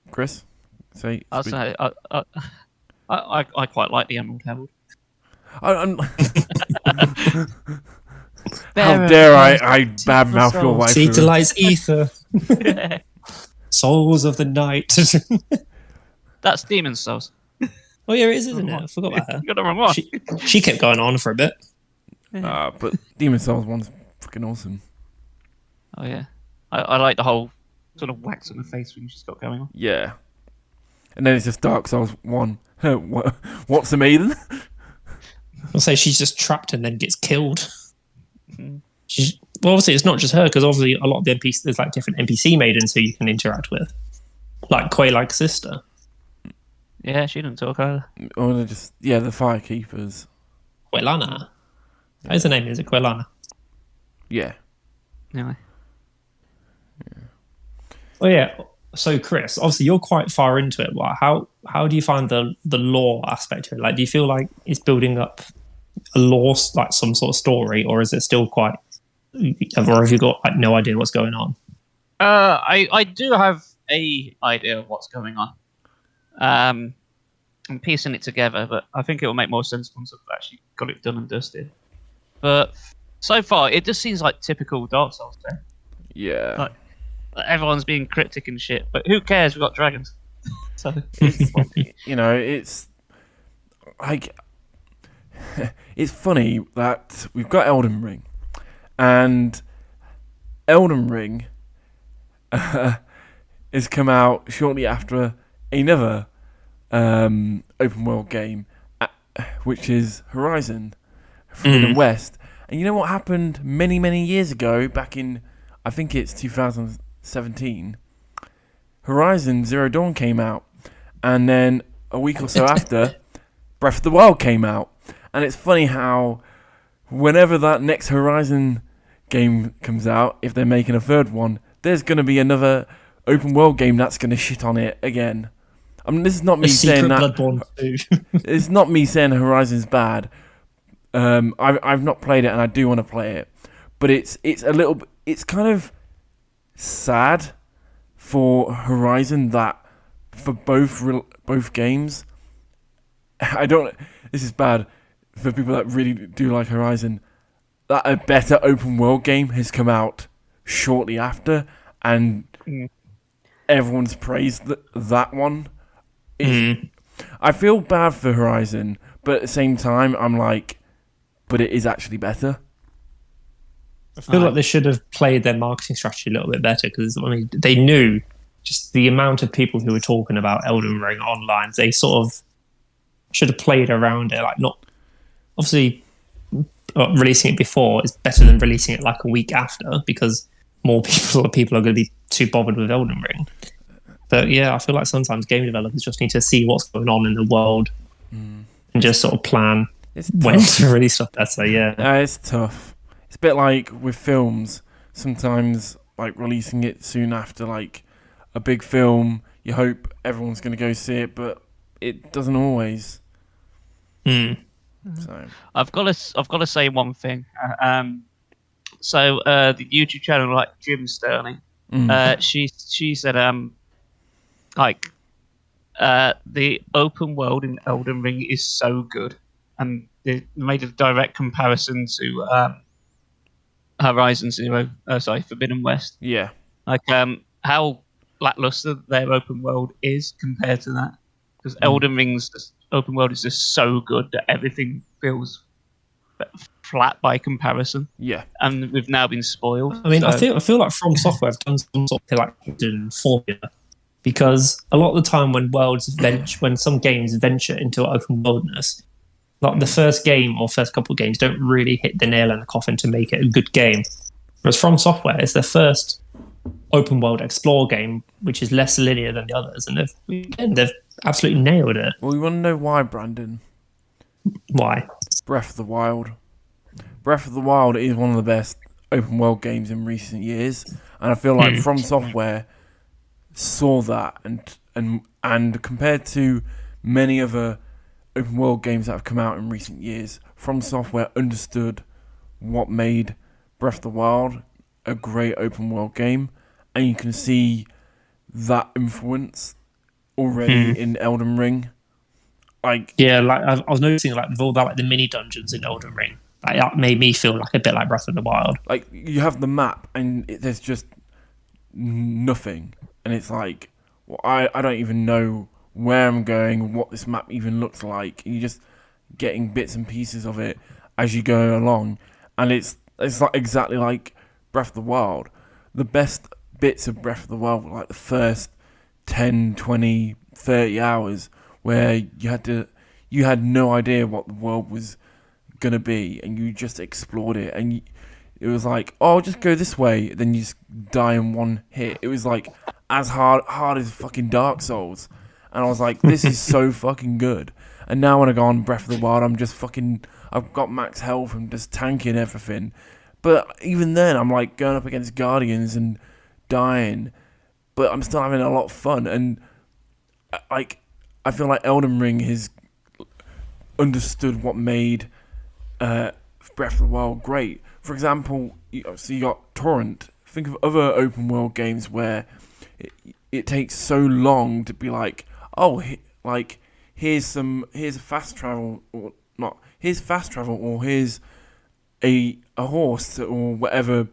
Chris, say. I'll say I quite like the Emerald Herald. How dare I badmouth your wife? Seek delights ether. Souls of the night. That's Demon Souls. Oh yeah, it is, isn't it? I forgot about her. You got the wrong one. She kept going on for a bit. But Demon Souls 1's freaking awesome. Oh yeah, I like the whole sort of wax on the face thing she's got going on. Yeah. And then it's just Dark Souls 1. What's the maiden? I'll say she's just trapped and then gets killed. Well, obviously it's not just her, because obviously a lot of the NPCs, there's like different NPC maidens who you can interact with, like Quay-like sister. Yeah, she didn't talk either. Or they're just the Firekeepers. Quelana. That is her name, is it? Quelana. Yeah. Anyway. Oh yeah. So Chris, obviously you're quite far into it. How do you find the lore aspect of it? Like, do you feel like it's building up a lore, like some sort of story, or is it still quite, or have you got like no idea what's going on? I do have a idea of what's going on. I'm piecing it together, but I think it will make more sense once I've actually got it done and dusted. But so far, it just seems like typical Dark Souls game. Yeah. Like everyone's being cryptic and shit, but who cares? We've got dragons. So it's like it's funny that we've got Elden Ring, and Elden Ring has come out shortly after another open world game, which is Horizon Forbidden West. And you know what happened many years ago, back in, I think it's 2017, Horizon Zero Dawn came out, and then a week or so after, Breath of the Wild came out. And it's funny how whenever that next Horizon game comes out, if they're making a third one, there's going to be another open world game that's going to shit on it again. I mean, this is not me saying that. Bloodborne 2. It's not me saying Horizon's bad. I've not played it, and I do want to play it, but it's a little. It's kind of sad for Horizon that for both games. I don't. This is bad for people that really do like Horizon. That a better open world game has come out shortly after, and everyone's praised that one. I feel bad for Horizon, but at the same time, I'm like, but it is actually better. I feel like they should have played their marketing strategy a little bit better, because I mean, they knew just the amount of people who were talking about Elden Ring online. They sort of should have played around it. Like, not obviously releasing it before is better than releasing it like a week after, because more people are going to be too bothered with Elden Ring. But yeah, I feel like sometimes game developers just need to see what's going on in the world and just sort of plan when to release stuff better. Yeah, it's tough. It's a bit like with films. Sometimes, like, releasing it soon after, like, a big film, you hope everyone's going to go see it, but it doesn't always. So I've got to say one thing. So the YouTube channel, like Jim Sterling, she said the open world in Elden Ring is so good, and they made a direct comparison to Horizon Forbidden West. Yeah, like how lackluster their open world is compared to that, because Elden Ring's open world is just so good that everything feels flat by comparison. Yeah, and we've now been spoiled. I mean, I feel like From Software have done some sort of like hidden formula, because a lot of the time when some games venture into open worldness, like the first game or first couple of games don't really hit the nail in the coffin to make it a good game. Whereas From Software is their first open world explore game, which is less linear than the others, and they've absolutely nailed it. Well, you want to know why, Brandon? Why? Breath of the Wild. Breath of the Wild is one of the best open world games in recent years, and I feel like From Software saw that, and compared to many other open world games that have come out in recent years, From Software understood what made Breath of the Wild a great open world game, and you can see that influence already in Elden Ring. Like, yeah, like I was noticing, like with all that, like the mini dungeons in Elden Ring, that made me feel like a bit like Breath of the Wild. Like, you have the map, and there's just nothing, and it's like, well, I don't even know where I'm going, what this map even looks like. You're just getting bits and pieces of it as you go along, and it's like exactly like Breath of the Wild. The best bits of Breath of the Wild were like the first 10, 20, 30 hours where you had no idea what the world was gonna be, and you just explored it, and it was like, oh, just go this way, then you just die in one hit. It was like as hard as fucking Dark Souls, and I was like, this is so fucking good. And now when I go on Breath of the Wild, I've got max health and just tanking everything. But even then, I'm like going up against Guardians and dying, but I'm still having a lot of fun. And like, I feel like Elden Ring has understood what made Breath of the Wild great. For example, you got Torrent. Think of other open world games where it takes so long to be like, oh, here's fast travel, or not. Here's fast travel, or here's a horse, or whatever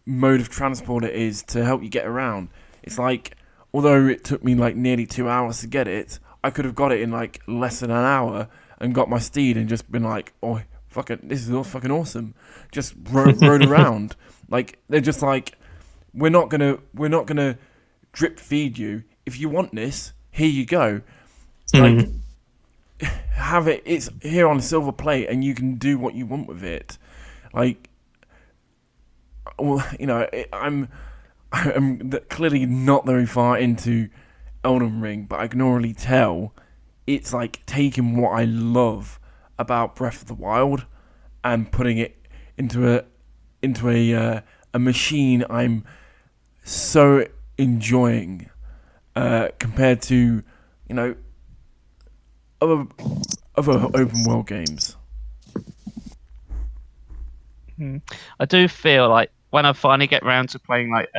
mode of transport it is to help you get around. It's like, although it took me like nearly 2 hours to get it, I could have got it in like less than an hour and got my steed and just been like, oh, fuck it, this is all fucking awesome. Just rode around. Like, they're just like, we're not gonna drip feed you. If you want this, here you go. Like, have it. It's here on a silver plate, and you can do what you want with it. Like, well, you know, I'm clearly not very far into Elden Ring, but I can already tell it's like taking what I love about Breath of the Wild and putting it into a machine I'm so enjoying, compared to, you know, other open world games. I do feel like when I finally get round to playing like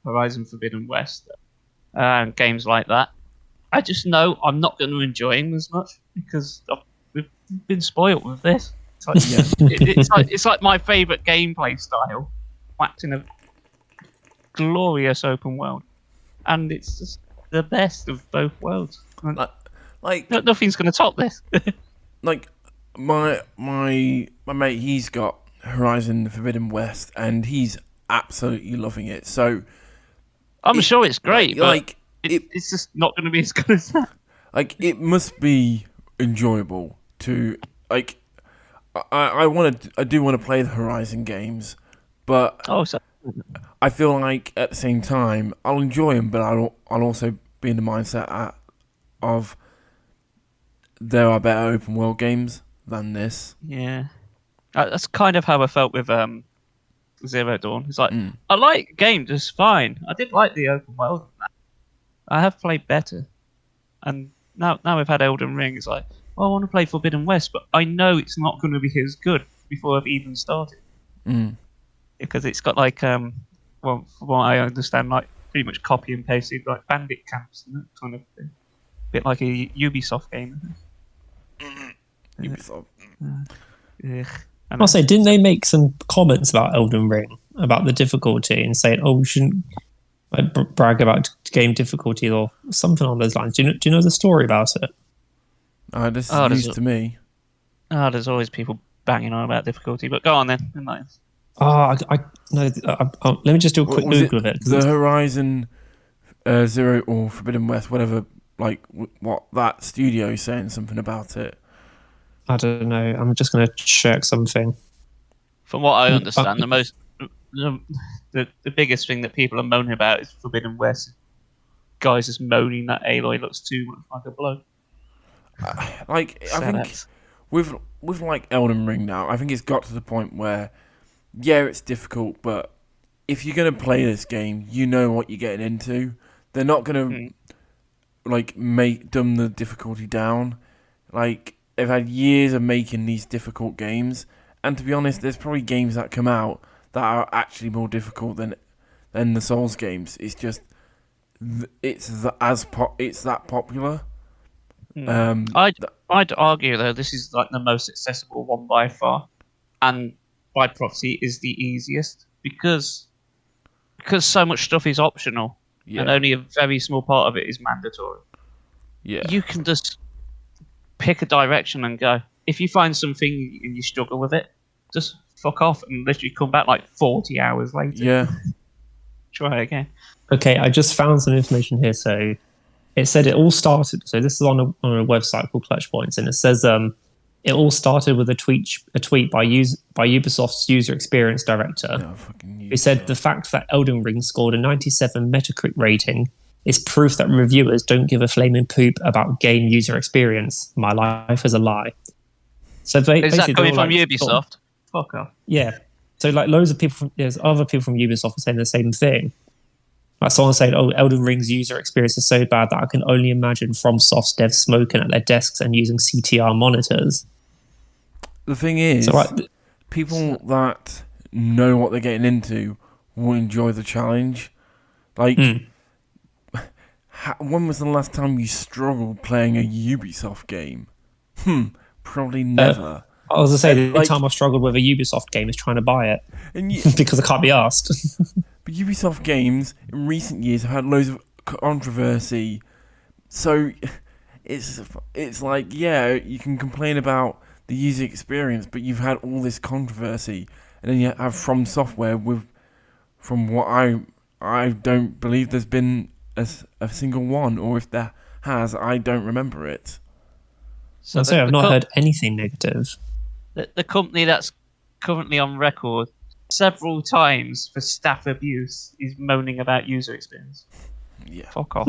Horizon Forbidden West and games like that, I just know I'm not going to enjoy them as much because we've been spoilt with this. It's like, it's like my favourite gameplay style, whacked in a glorious open world, and it's just the best of both worlds. Like nothing's going to top this. Like my mate, he's got Horizon Forbidden West, and he's absolutely loving it. So I'm sure it's great, but like it's just not going to be as good as that. Like, it must be enjoyable to, like, I do want to play the Horizon games, but I feel like at the same time I'll enjoy them, but I'll also be in the mindset of there are better open world games than this. Yeah, that's kind of how I felt with Zero Dawn. It's like, I like games, it's fine. I did like the open world. I have played better, and now we've had Elden Ring. It's like, well, I want to play Forbidden West, but I know it's not going to be as good before I've even started, because it's got like well, from what I understand, like pretty much copy and pasted like bandit camps and that kind of thing. A bit like a Ubisoft game. Ubisoft. I'll say, didn't they make some comments about Elden Ring, about the difficulty, and saying, oh, we shouldn't like brag about game difficulty or something along those lines? Do you know the story about it? This is news to me. There's always people banging on about difficulty, but go on then. Let me just do a quick Google of it. The Horizon Zero or Forbidden West, whatever, like what that studio is saying something about it. I don't know. I'm just going to check something. From what I understand, the biggest thing that people are moaning about is Forbidden West. Guys just moaning that Aloy looks too much like a bloke. I think with like Elden Ring now, I think it's got to the point where, yeah, it's difficult, but if you're gonna play this game, you know what you're getting into. They're not gonna like dumb the difficulty down. Like, they've had years of making these difficult games, and to be honest, there's probably games that come out that are actually more difficult than the Souls games. It's just it's that popular. I'd argue though this is like the most accessible one by far. and by proxy is the easiest because so much stuff is optional and only a very small part of it is mandatory. Yeah. You can just pick a direction and go. If you find something and you struggle with it, just fuck off and literally come back like 40 hours later. Yeah. Try again. Okay, I just found some information here. So it said it all started. So this is on a website called Clutch Points, and it says it all started with a tweet by Ubisoft's user experience director, who said the fact that Elden Ring scored a 97 Metacritic rating is proof that reviewers don't give a flaming poop about game user experience. My life is a lie. So is that coming from Ubisoft? Fuck off. Yeah. So like loads of people there's other people from Ubisoft saying the same thing. Like someone saying, "Oh, Elden Ring's user experience is so bad that I can only imagine FromSoft's devs smoking at their desks and using CTR monitors." The thing is, people that know what they're getting into will enjoy the challenge. Like, when was the last time you struggled playing a Ubisoft game? Probably never. I was going to say, the only time I've struggled with a Ubisoft game is trying to buy it. Because I can't be asked. But Ubisoft games in recent years have had loads of controversy. So it's like, yeah, you can complain about the user experience, but you've had all this controversy. And then you have From Software from what I don't believe there's been a single one, or if there has, I don't remember it. So I've not heard anything negative. The company that's currently on record several times for staff abuse is moaning about user experience. Yeah. Fuck off.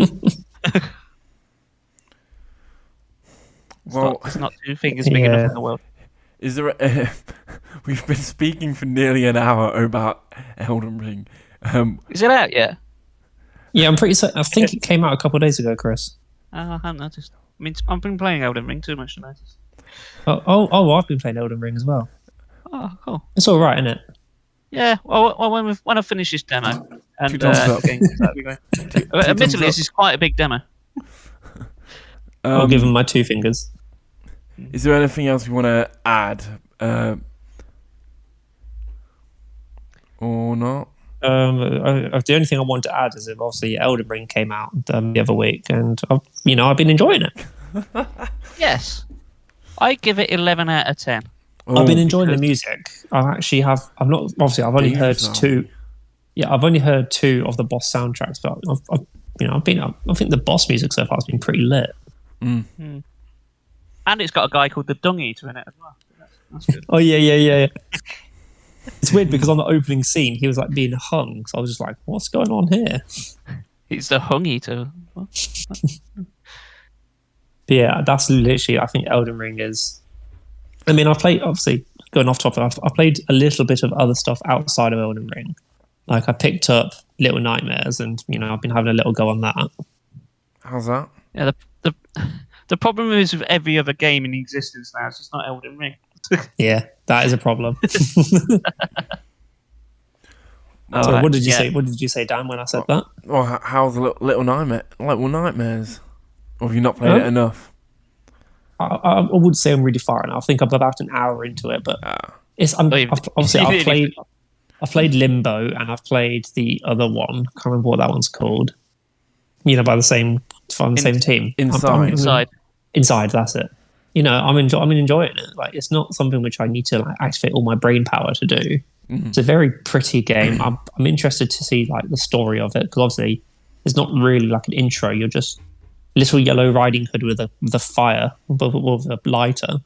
Well, it's not two fingers big enough in the world. Is there we've been speaking for nearly an hour about Elden Ring. Is it out yet? Yeah, I'm pretty certain. I think it came out a couple of days ago, Chris. I haven't noticed. I mean, I've been playing Elden Ring too much to notice. Oh, I've been playing Elden Ring as well. Oh, cool. It's all right, isn't it? Yeah. Well, when I finish this demo, and that'll be great. Admittedly, this is quite a big demo. I'll give them my two fingers. Is there anything else you want to add, or not? The only thing I want to add is that obviously Elden Ring came out the other week, and I've been enjoying it. Yes, I give it 11 out of 10. I've been enjoying the music. I've only heard two. Yeah, I've only heard two of the boss soundtracks, but I think the boss music so far has been pretty lit. And it's got a guy called the Dung Eater in it as well. That's good. Oh yeah. It's weird because on the opening scene he was like being hung, so I was just like, "What's going on here?" He's the Hung Eater. But yeah, that's literally. I think Elden Ring is. I mean, I've played, obviously going off topic. I've played a little bit of other stuff outside of Elden Ring. Like I picked up Little Nightmares, and I've been having a little go on that. How's that? Yeah, the problem is with every other game in existence now, it's just not Elden Ring. Yeah, that is a problem. So what did you say? What did you say, Dan, when I said that? Well, how's the Little Nightmares? Or have you not played it enough? I would say I'm really far enough. I think I'm about an hour into it, but I've played Limbo and I've played the other one. I can't remember what that one's called. By the same team. Inside, that's it. I'm enjoying it. Like, it's not something which I need to activate all my brain power to do. Mm-hmm. It's a very pretty game. I'm interested to see the story of it, because obviously it's not really like an intro. You're just Little Yellow Riding Hood with a fire, with a lighter.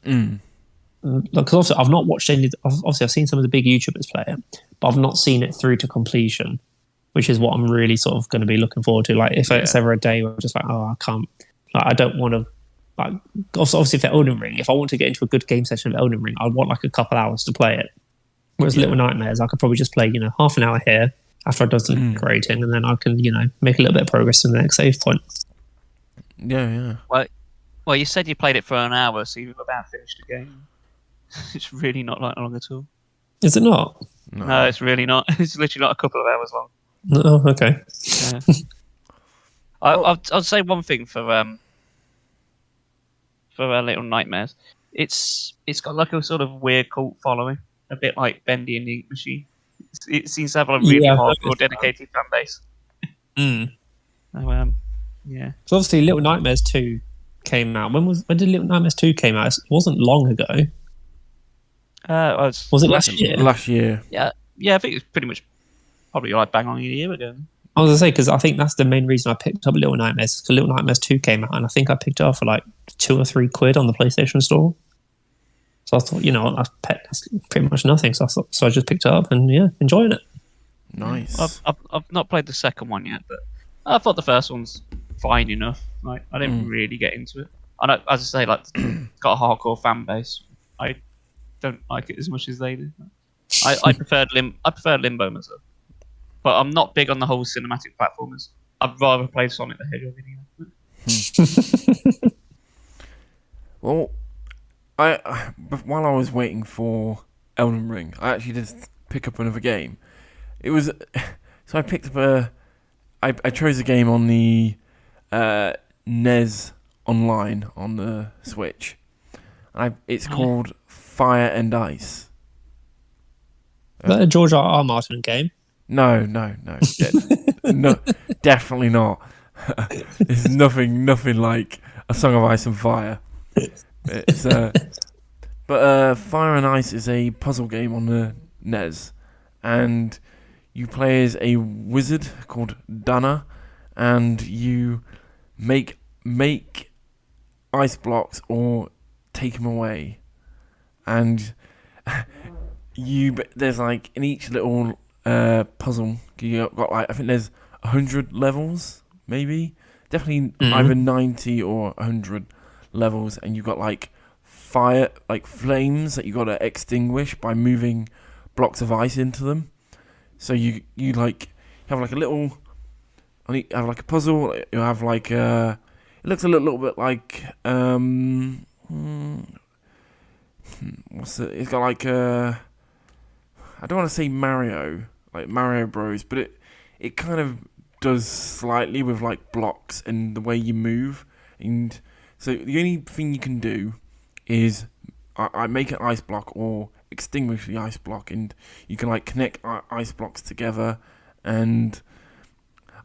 Because also I've not watched any. Obviously, I've seen some of the big YouTubers play it, but I've not seen it through to completion, which is what I'm really sort of going to be looking forward to. Like, if it's ever a day where I'm just like, I can't. I don't want to. Obviously, for Elden Ring, if I want to get into a good game session of Elden Ring, I'd want a couple hours to play it. Whereas Little Nightmares, I could probably just play, half an hour here after I've done some creating, and then I can, make a little bit of progress in the next save point. Yeah. Well, you said you played it for an hour, so you've about finished the game. It's really not that long at all. Is it not? No, it's really not. It's literally not a couple of hours long. Oh, okay. Yeah. I'll say one thing for Little Nightmares. It's got a sort of weird cult following. a bit like Bendy and the Ink Machine. It seems to have a really hardcore, dedicated fan base. So, yeah. So obviously, Little Nightmares 2 came out. When did Little Nightmares 2 came out? It wasn't long ago. Was it last year? Last year. Yeah, I think it's pretty much probably like bang on a year ago. I was going to say, because I think that's the main reason I picked up Little Nightmares. Because Little Nightmares 2 came out, and I think I picked it up for like £2 or £3 on the PlayStation Store. So I thought, that's pretty much nothing. So I just picked it up and enjoying it. Nice. I've not played the second one yet, but I thought the first one's fine enough. Like I didn't really get into it. I know, as I say, like it's got a hardcore fan base. I don't like it as much as they do. I preferred Limbo myself, but I'm not big on the whole cinematic platformers. I'd rather play Sonic the Hedgehog anyway. Well, while I was waiting for Elden Ring, I actually did pick up another game. It was so I picked up I chose a game on the NES Online on the Switch. It's called Fire and Ice. Is that a George R.R. Martin game? No, no, definitely not. It's nothing like A Song of Ice and Fire. It's but Fire and Ice is a puzzle game on the NES, and you play as a wizard called Dana, and you make ice blocks or take them away, and there's like in each little puzzle you got like I think there's 100 levels, maybe definitely either 90 or 100 levels, and you've got like fire, like flames that you got to extinguish by moving blocks of ice into them. So you like have like a little, you have like a puzzle. You have like it looks a little bit like what's it? It's got like I don't want to say Mario, like Mario Bros, but it kind of does slightly with like blocks and the way you move. And so the only thing you can do is I make an ice block or extinguish the ice block, and you can like connect ice blocks together. And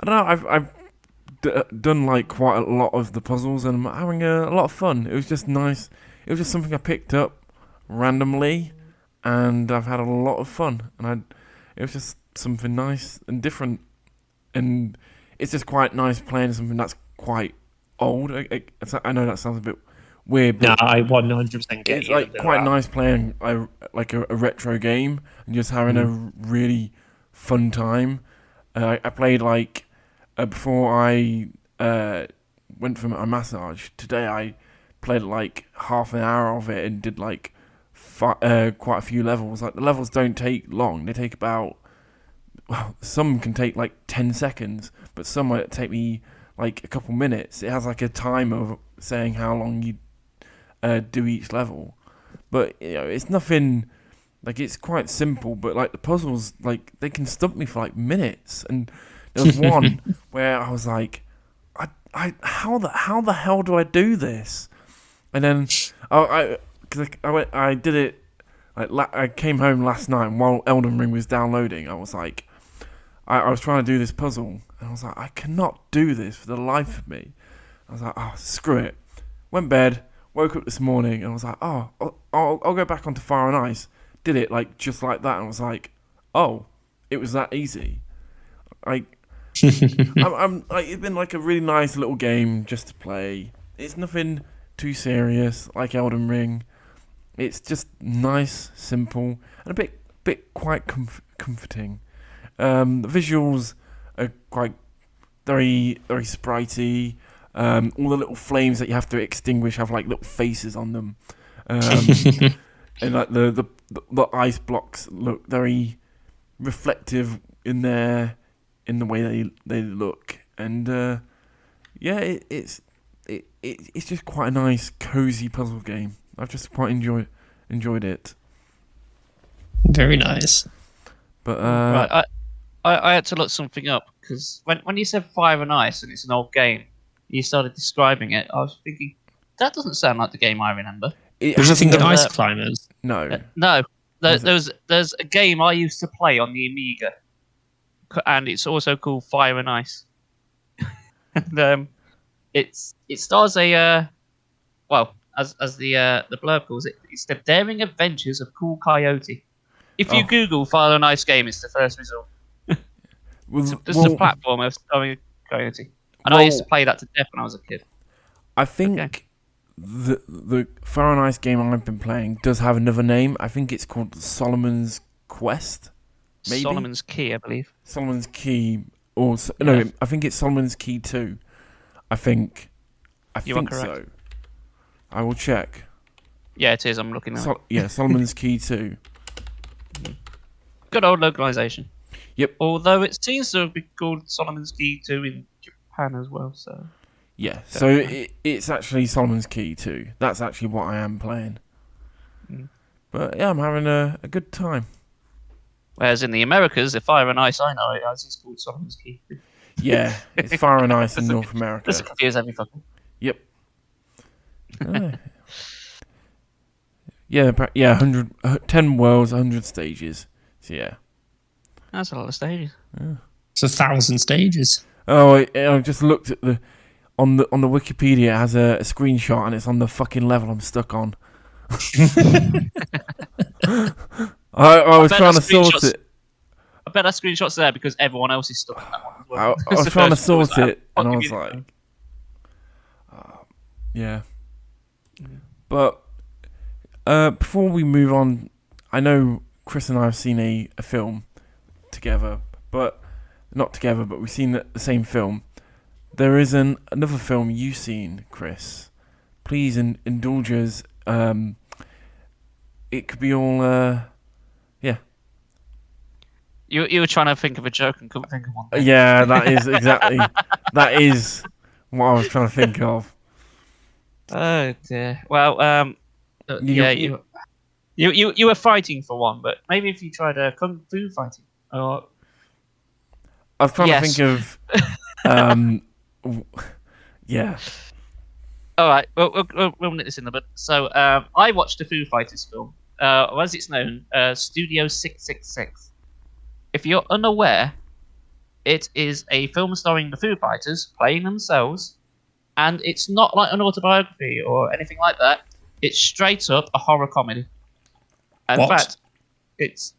I don't know, I've done like quite a lot of the puzzles, and I'm having a lot of fun. It was just nice. It was just something I picked up randomly, and I've had a lot of fun. And it was just something nice and different, and it's just quite nice playing something that's quite old. I know that sounds a bit weird, but no, I 100% get it's like quite nice playing a retro game and just having a really fun time. I played like before I went for my massage today. I played like half an hour of it and did like quite a few levels. Like the levels don't take long; they take about some can take like 10 seconds, but some might take me like a couple minutes. It has like a timer saying how long you do each level, but it's nothing. Like it's quite simple, but like the puzzles, like they can stump me for like minutes. And there was one where I was like, how the hell do I do this? And then I did it. Like I came home last night, and while Elden Ring was downloading, I was like, I was trying to do this puzzle, and I was like, I cannot do this for the life of me. I was like, oh, screw it. Went bed, woke up this morning, and I was like, oh, I'll go back onto Fire and Ice. Did it like just like that, and I was like, oh, it was that easy. Like, I'm like, it's been like a really nice little game just to play. It's nothing too serious like Elden Ring. It's just nice, simple, and a bit quite comforting. The visuals are quite very sprightly. All the little flames that you have to extinguish have like little faces on them, and like the ice blocks look very reflective in the way they look, and it's just quite a nice cozy puzzle game. I've just quite enjoyed it. Very nice. But right, I had to look something up because when you said Fire and Ice and it's an old game, you started describing it. I was thinking that doesn't sound like the game I remember. Was you thinking Ice Climbers? No. No. There's a game I used to play on the Amiga, and it's also called Fire and Ice. And it stars a well, as the blurb calls it, it's the daring adventures of Cool Coyote. If you Google Fire and Ice game, it's the first result. This is a platformer starring a coyote, and I used to play that to death when I was a kid. I think the Fire and Ice game I've been playing does have another name. I think it's called Solomon's Quest. Maybe? Solomon's Key, I believe. Solomon's Key, or no, I think it's Solomon's Key 2. I think so. I will check. Yeah, it is. I'm looking at it. Solomon's Key 2. Good old localization. Yep. Although it seems to be called Solomon's Key 2 in Japan as well, so... Yeah, so it's actually Solomon's Key 2. That's actually what I am playing. But yeah, I'm having a good time. Whereas in the Americas, the Fire and Ice I know it as is called Solomon's Key. Yeah, it's Fire and Ice in North America. Doesn't confuse every fucker. Yep. Yeah, 10 worlds, 100 stages. So yeah. That's a lot of stages. Yeah. It's 1,000 stages. Oh, I just looked at on the Wikipedia. It has a screenshot, and it's on the fucking level I'm stuck on. I was trying to sort it. I bet that screenshot's there because everyone else is stuck on that one as well. I was trying to sort it, and I was like, yeah. But before we move on, I know Chris and I have seen a film together, but not together, but we've seen the same film. There is another film you've seen, Chris. Please indulge us. It could be all, yeah. You were trying to think of a joke and couldn't think of one. Yeah, that is exactly that is what I was trying to think of. Oh dear. Well, you were fighting for one, but maybe if you tried kung fu fighting, or I was trying to think of, yeah. All right, we'll nip this in a bit. So, I watched the Foo Fighters film, or as it's known, Studio 666. If you're unaware, it is a film starring the Foo Fighters playing themselves, and it's not like an autobiography or anything like that. It's straight up a horror comedy. In fact, it's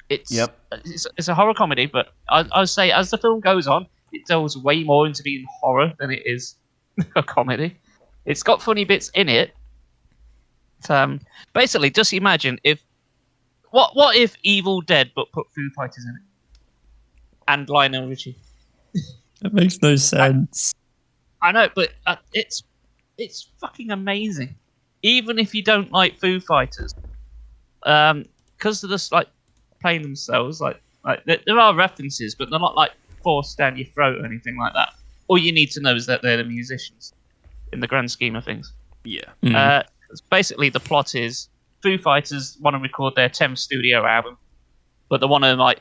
it's a horror comedy, but I would say as the film goes on, it delves way more into being horror than it is a comedy. It's got funny bits in it. Basically, just imagine what if Evil Dead but put Foo Fighters in it, and Lionel Richie. That makes no sense. I know, but it's fucking amazing. Even if you don't like Foo Fighters, because they're just like playing themselves, like there are references, but they're not like forced down your throat or anything like that. All you need to know is that they're the musicians, in the grand scheme of things. Yeah. Basically, the plot is Foo Fighters want to record their 10th studio album, but they want to like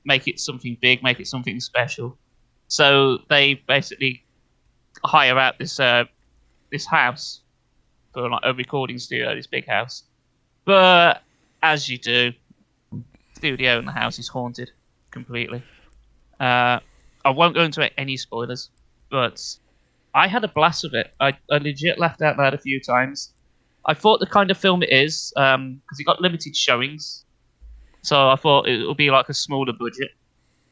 make it something big, make it something special. So they basically hire out this house for like a recording studio, this big house. But as you do, the studio and the house is haunted completely. I won't go into any spoilers, but I had a blast with it. I legit laughed out loud a few times. I thought the kind of film it is, because it got limited showings, so I thought it would be like a smaller budget.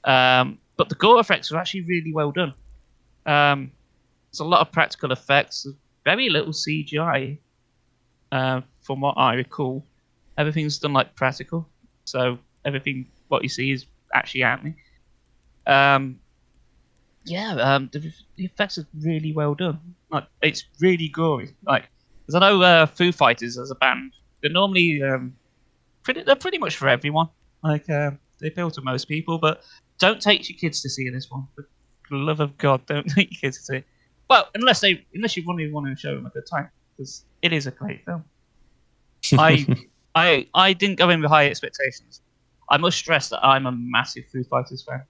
But the gore effects were actually really well done. There's a lot of practical effects, very little CGI, from what I recall. Everything's done like practical, so everything what you see is actually happening. The effects are really well done. Like, it's really gory. Like, because I know Foo Fighters as a band, they're normally they're pretty much for everyone. Like, they appeal to most people, but don't take your kids to see this one. For the love of God, don't take your kids to see it. Well, unless you really want to show them a good time, because it is a great film. I didn't go in with high expectations. I must stress that I'm a massive Foo Fighters fan.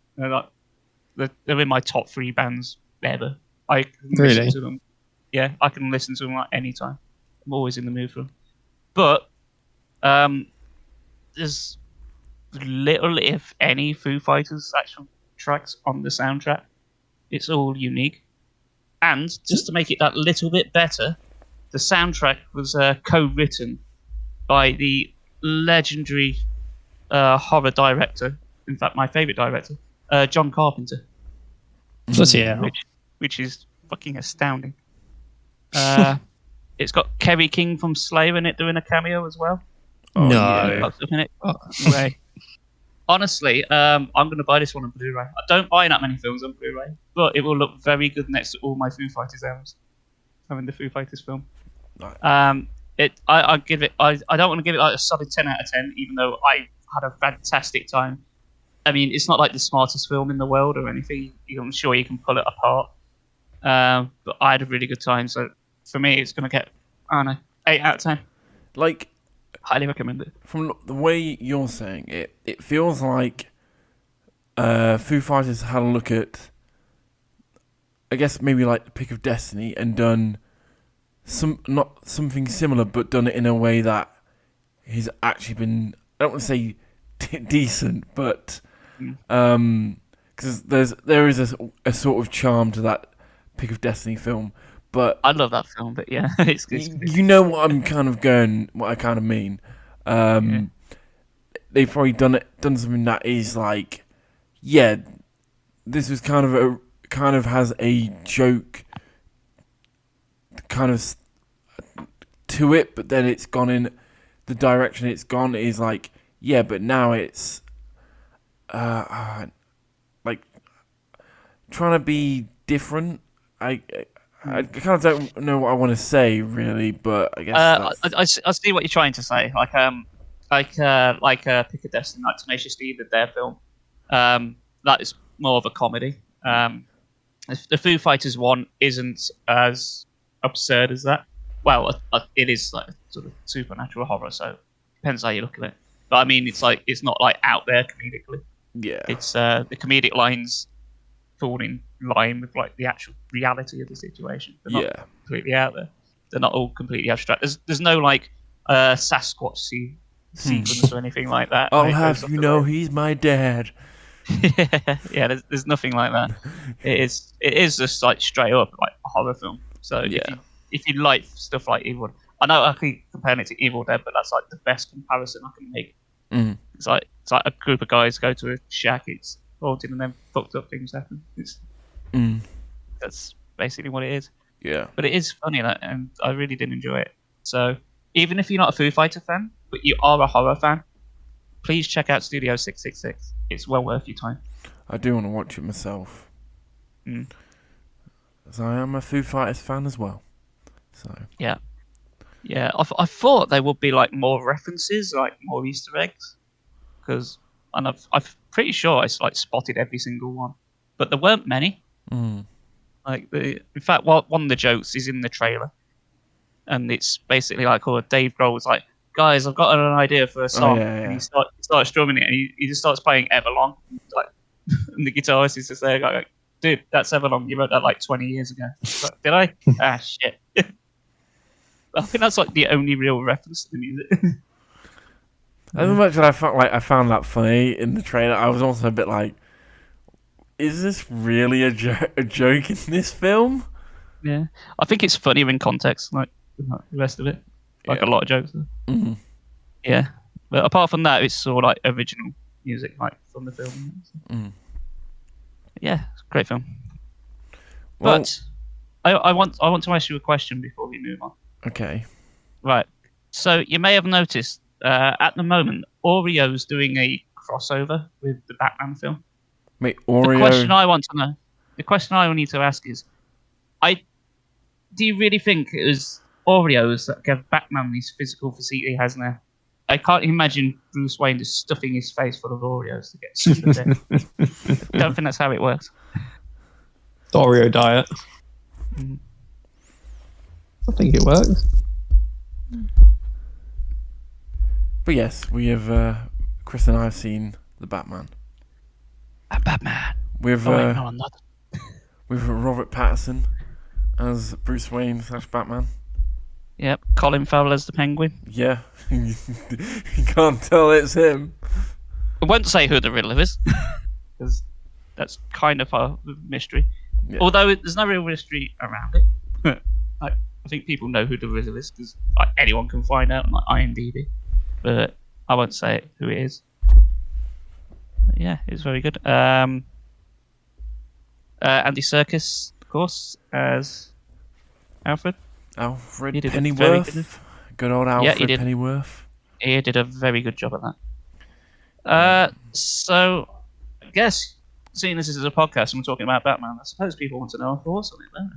They're in my top 3 bands ever. I can listen to them. Yeah, I can listen to them like any time. I'm always in the mood for them. But There's little, if any, Foo Fighters actual tracks on the soundtrack. It's all unique. And just to make it that little bit better, the soundtrack was co-written by the legendary horror director, in fact, my favourite director, John Carpenter. Which is fucking astounding. It's got Kerry King from Slayer in it doing a cameo as well. No. Way. Honestly, I'm going to buy this one on Blu-ray. I don't buy that many films on Blu-ray, but it will look very good next to all my Foo Fighters albums. Having the Foo Fighters film. Right. I give it. I don't want to give it like a solid 10 out of 10, even though I had a fantastic time. I mean, it's not like the smartest film in the world or anything. I'm sure you can pull it apart. But I had a really good time. So for me, it's going to get, I don't know, 8 out of 10. Like, highly recommend it. From the way you're saying it, it feels like Foo Fighters had a look at, I guess maybe like the Pick of Destiny and done not something similar, but done it in a way that has actually been, I don't want to say decent, but because there is a sort of charm to that Pick of Destiny film. But I love that film, but yeah, it's good. You know what I'm kind of what I kind of mean. They've probably done something that is like, yeah, this was kind of has a joke kind of to it, but then it's gone in the direction it's gone is like, yeah, but now it's like trying to be different. I kind of don't know what I want to say really, but I guess I see what you're trying to say. Like Pick a Destiny, like Tenacious D did their film. That is more of a comedy. The Foo Fighters one isn't as absurd as that. Well, it is like sort of supernatural horror, so it depends how you look at it. But I mean, it's not like out there comedically. Yeah, it's the comedic lines fall in line with like the actual reality of the situation. They're not completely out there. They're not all completely abstract. There's no like Sasquatch sequence or anything like that. I'll have you know he's my dad. yeah. There's nothing like that. It is just like straight up like a horror film. So if you like stuff like Evil, I know I keep comparing it to Evil Dead, but that's like the best comparison I can make. It's like a group of guys go to a shack. It's haunted and then fucked up things happen. That's basically what it is. Yeah. But it is funny, and I really did enjoy it. So even if you're not a Foo Fighter fan, but you are a horror fan, please check out Studio 666. It's well worth your time. I do want to watch it myself. As I am a Foo Fighters fan as well. So yeah. I thought there would be like more references, like more Easter eggs, because I'm pretty sure I like spotted every single one, but there weren't many. Like in fact, one of the jokes is in the trailer, and it's basically like, Dave Grohl was like, "Guys, I've got an idea for a song," and he starts strumming it, and he just starts playing Everlong, like, and the guitarist is just there, like, "Dude, that's Everlong. You wrote that like 20 years ago." Like, did I? Ah, shit. I think that's like the only real reference to the music. As much as I found that funny in the trailer, I was also a bit like, is this really a joke in this film? Yeah, I think it's funnier in context, like the rest of it, like a lot of jokes. Yeah, but apart from that, it's sort of like original music, like from the film. Yeah, it's a great film. Well, but I want to ask you a question before we move on. Okay. Right. So you may have noticed at the moment, Oreo's doing a crossover with the Batman film. Wait, Oreo. The question I need to ask is, do you really think it was Oreos that gave Batman this physical physique he has now? I can't imagine Bruce Wayne just stuffing his face full of Oreos to get super thin. I don't think that's how it works. The Oreo diet. I think it works. But yes, we have Chris and I have seen the Batman. A Batman. With no, not. With Robert Pattinson as Bruce Wayne / Batman. Yep, Colin Farrell as the Penguin. Yeah, you can't tell it's him. I won't say who the Riddler is, because that's kind of a mystery. Yeah. Although there's no real mystery around it. I think people know who the Riddler is, because anyone can find out on IMDb. But I won't say who it is. But yeah, it's very good. Andy Serkis, of course, as Alfred. Alfred He did a very Pennyworth. Good old Yeah, he Alfred did. Pennyworth. He did a very good job at that. So, I guess, seeing this is a podcast and we're talking about Batman, I suppose people want to know our thoughts on it, don't they?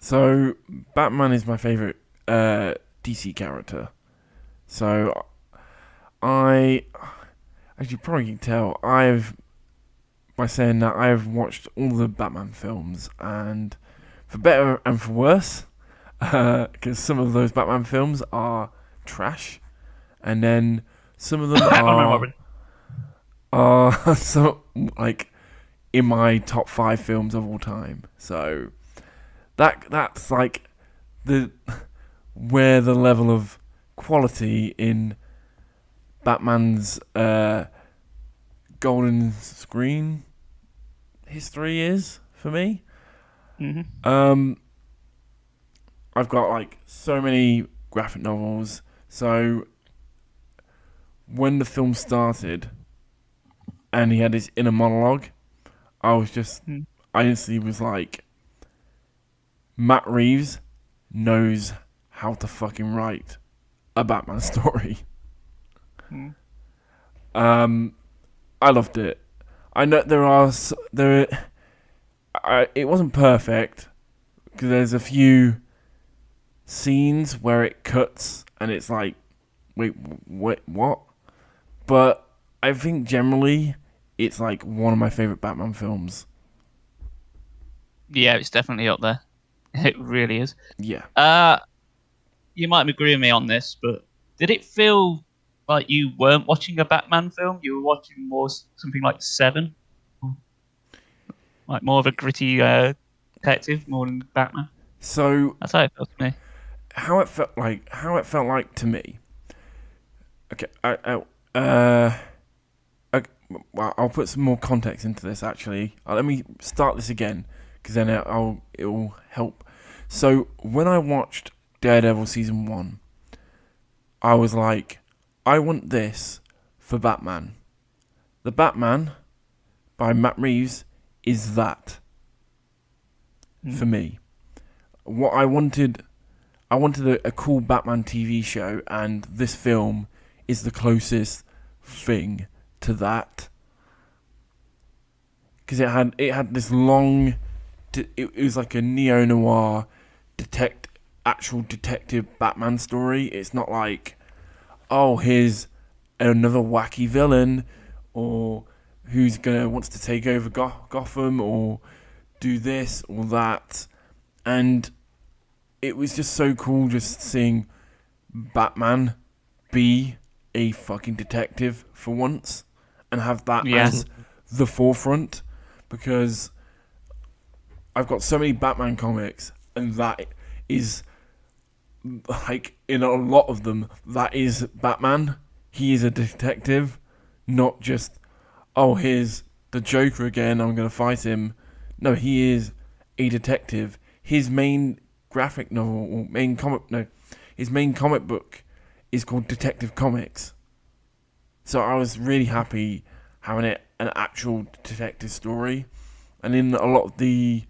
So, Batman is my favourite DC character. So, as you probably can tell, by saying that, I've watched all the Batman films, and for better and for worse, because some of those Batman films are trash, and then some of them are so like in my top 5 films of all time. So that's like where the level of quality in Batman's golden screen history is for me. Mm-hmm. I've got like so many graphic novels. So when the film started and he had his inner monologue, I instantly was like, Matt Reeves knows how to fucking write a Batman story. I loved it. I know it wasn't perfect because there's a few scenes where it cuts and it's like, wait, what? But I think generally it's like one of my favorite Batman films. Yeah, it's definitely up there. It really is. Yeah. You might agree with me on this, but did it feel like you weren't watching a Batman film? You were watching more something like Seven? Like more of a gritty detective more than Batman? So That's how it felt to me. how it felt like to me. Okay, I'll put some more context into this. Actually, let me start this again because then it will help. So when I watched Daredevil season 1, I was like, I want this for Batman. The Batman by Matt Reeves is that for me. What I wanted a cool Batman TV show, and this film is the closest thing to that. Because it had this long, it was like a neo-noir actual detective Batman story. It's not like, oh, here's another wacky villain, or who's wants to take over Gotham, or do this or that. And it was just so cool just seeing Batman be a fucking detective for once and have that as the forefront, because I've got so many Batman comics and that is like, in a lot of them, that is Batman. He is a detective, not just, oh, here's the Joker again, I'm going to fight him. No, he is a detective. His main graphic novel, or his main comic book is called Detective Comics. So I was really happy having an actual detective story. And in a lot of the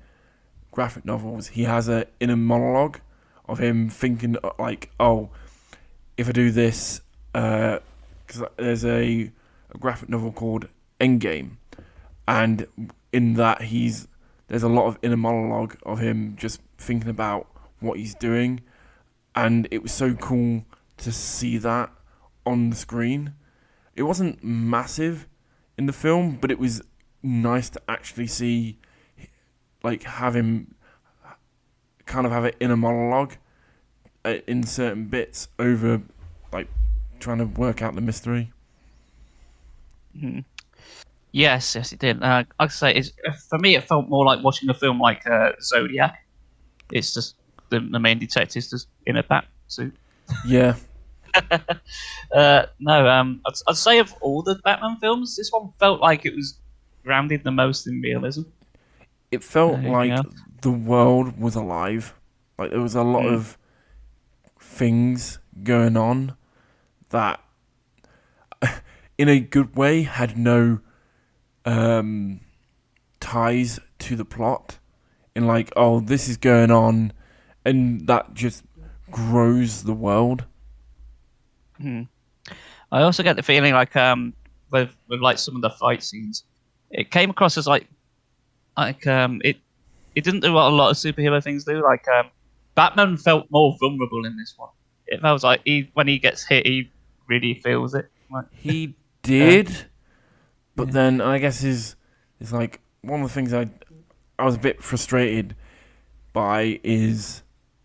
graphic novels, he has an inner monologue of him thinking like, oh, if I do this, because there's a graphic novel called Endgame, and in that there's a lot of inner monologue of him just thinking about what he's doing, and it was so cool to see that on the screen. It wasn't massive in the film, but it was nice to actually see, like, have him kind of have an inner monologue in certain bits over, like, trying to work out the mystery. Mm-hmm. Yes, it did. I'd say for me, it felt more like watching a film like Zodiac. It's just the main detective's just in a bat suit. Yeah. No, I'd say of all the Batman films, this one felt like it was grounded the most in realism. It felt like yeah. the world was alive. Like there was a lot of things going on that, in a good way, had no ties to the plot. In like, oh, this is going on, and that just grows the world. I also get the feeling like with like some of the fight scenes, it came across as like it didn't do what a lot of superhero things do. Like Batman felt more vulnerable in this one. It feels like when he gets hit, he really feels it. Like, he did, but then I guess is like one of the things I was a bit frustrated by is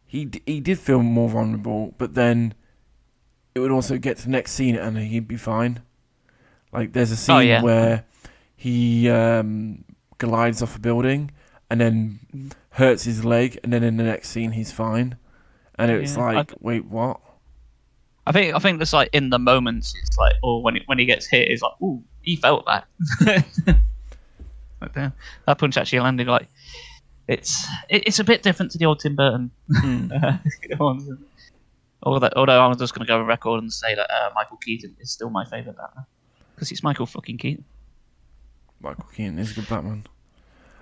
he did feel more vulnerable, but then it would also get to the next scene and he'd be fine. Like there's a scene where he glides off a building and then hurts his leg, and then in the next scene he's fine, and it's like, wait, what? I think it's like in the moments, it's like, or when he gets hit, it's like, ooh, he felt that. Like, damn, that punch actually landed. Like it's a bit different to the old Tim Burton. Although I'm just going to go on record and say that Michael Keaton is still my favourite Batman because it's Michael fucking Keaton. Michael Keaton is a good Batman.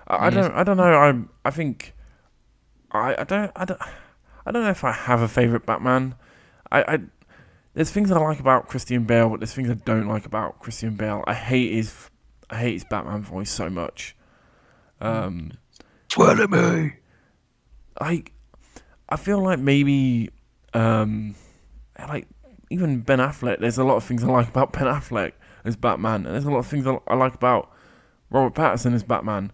I don't know. I think I don't know if I have a favourite Batman. There's things I like about Christian Bale, but there's things I don't like about Christian Bale. I hate his Batman voice so much. Swear to me. I feel like maybe like even Ben Affleck. There's a lot of things I like about Ben Affleck as Batman, and there's a lot of things I like about Robert Pattinson as Batman.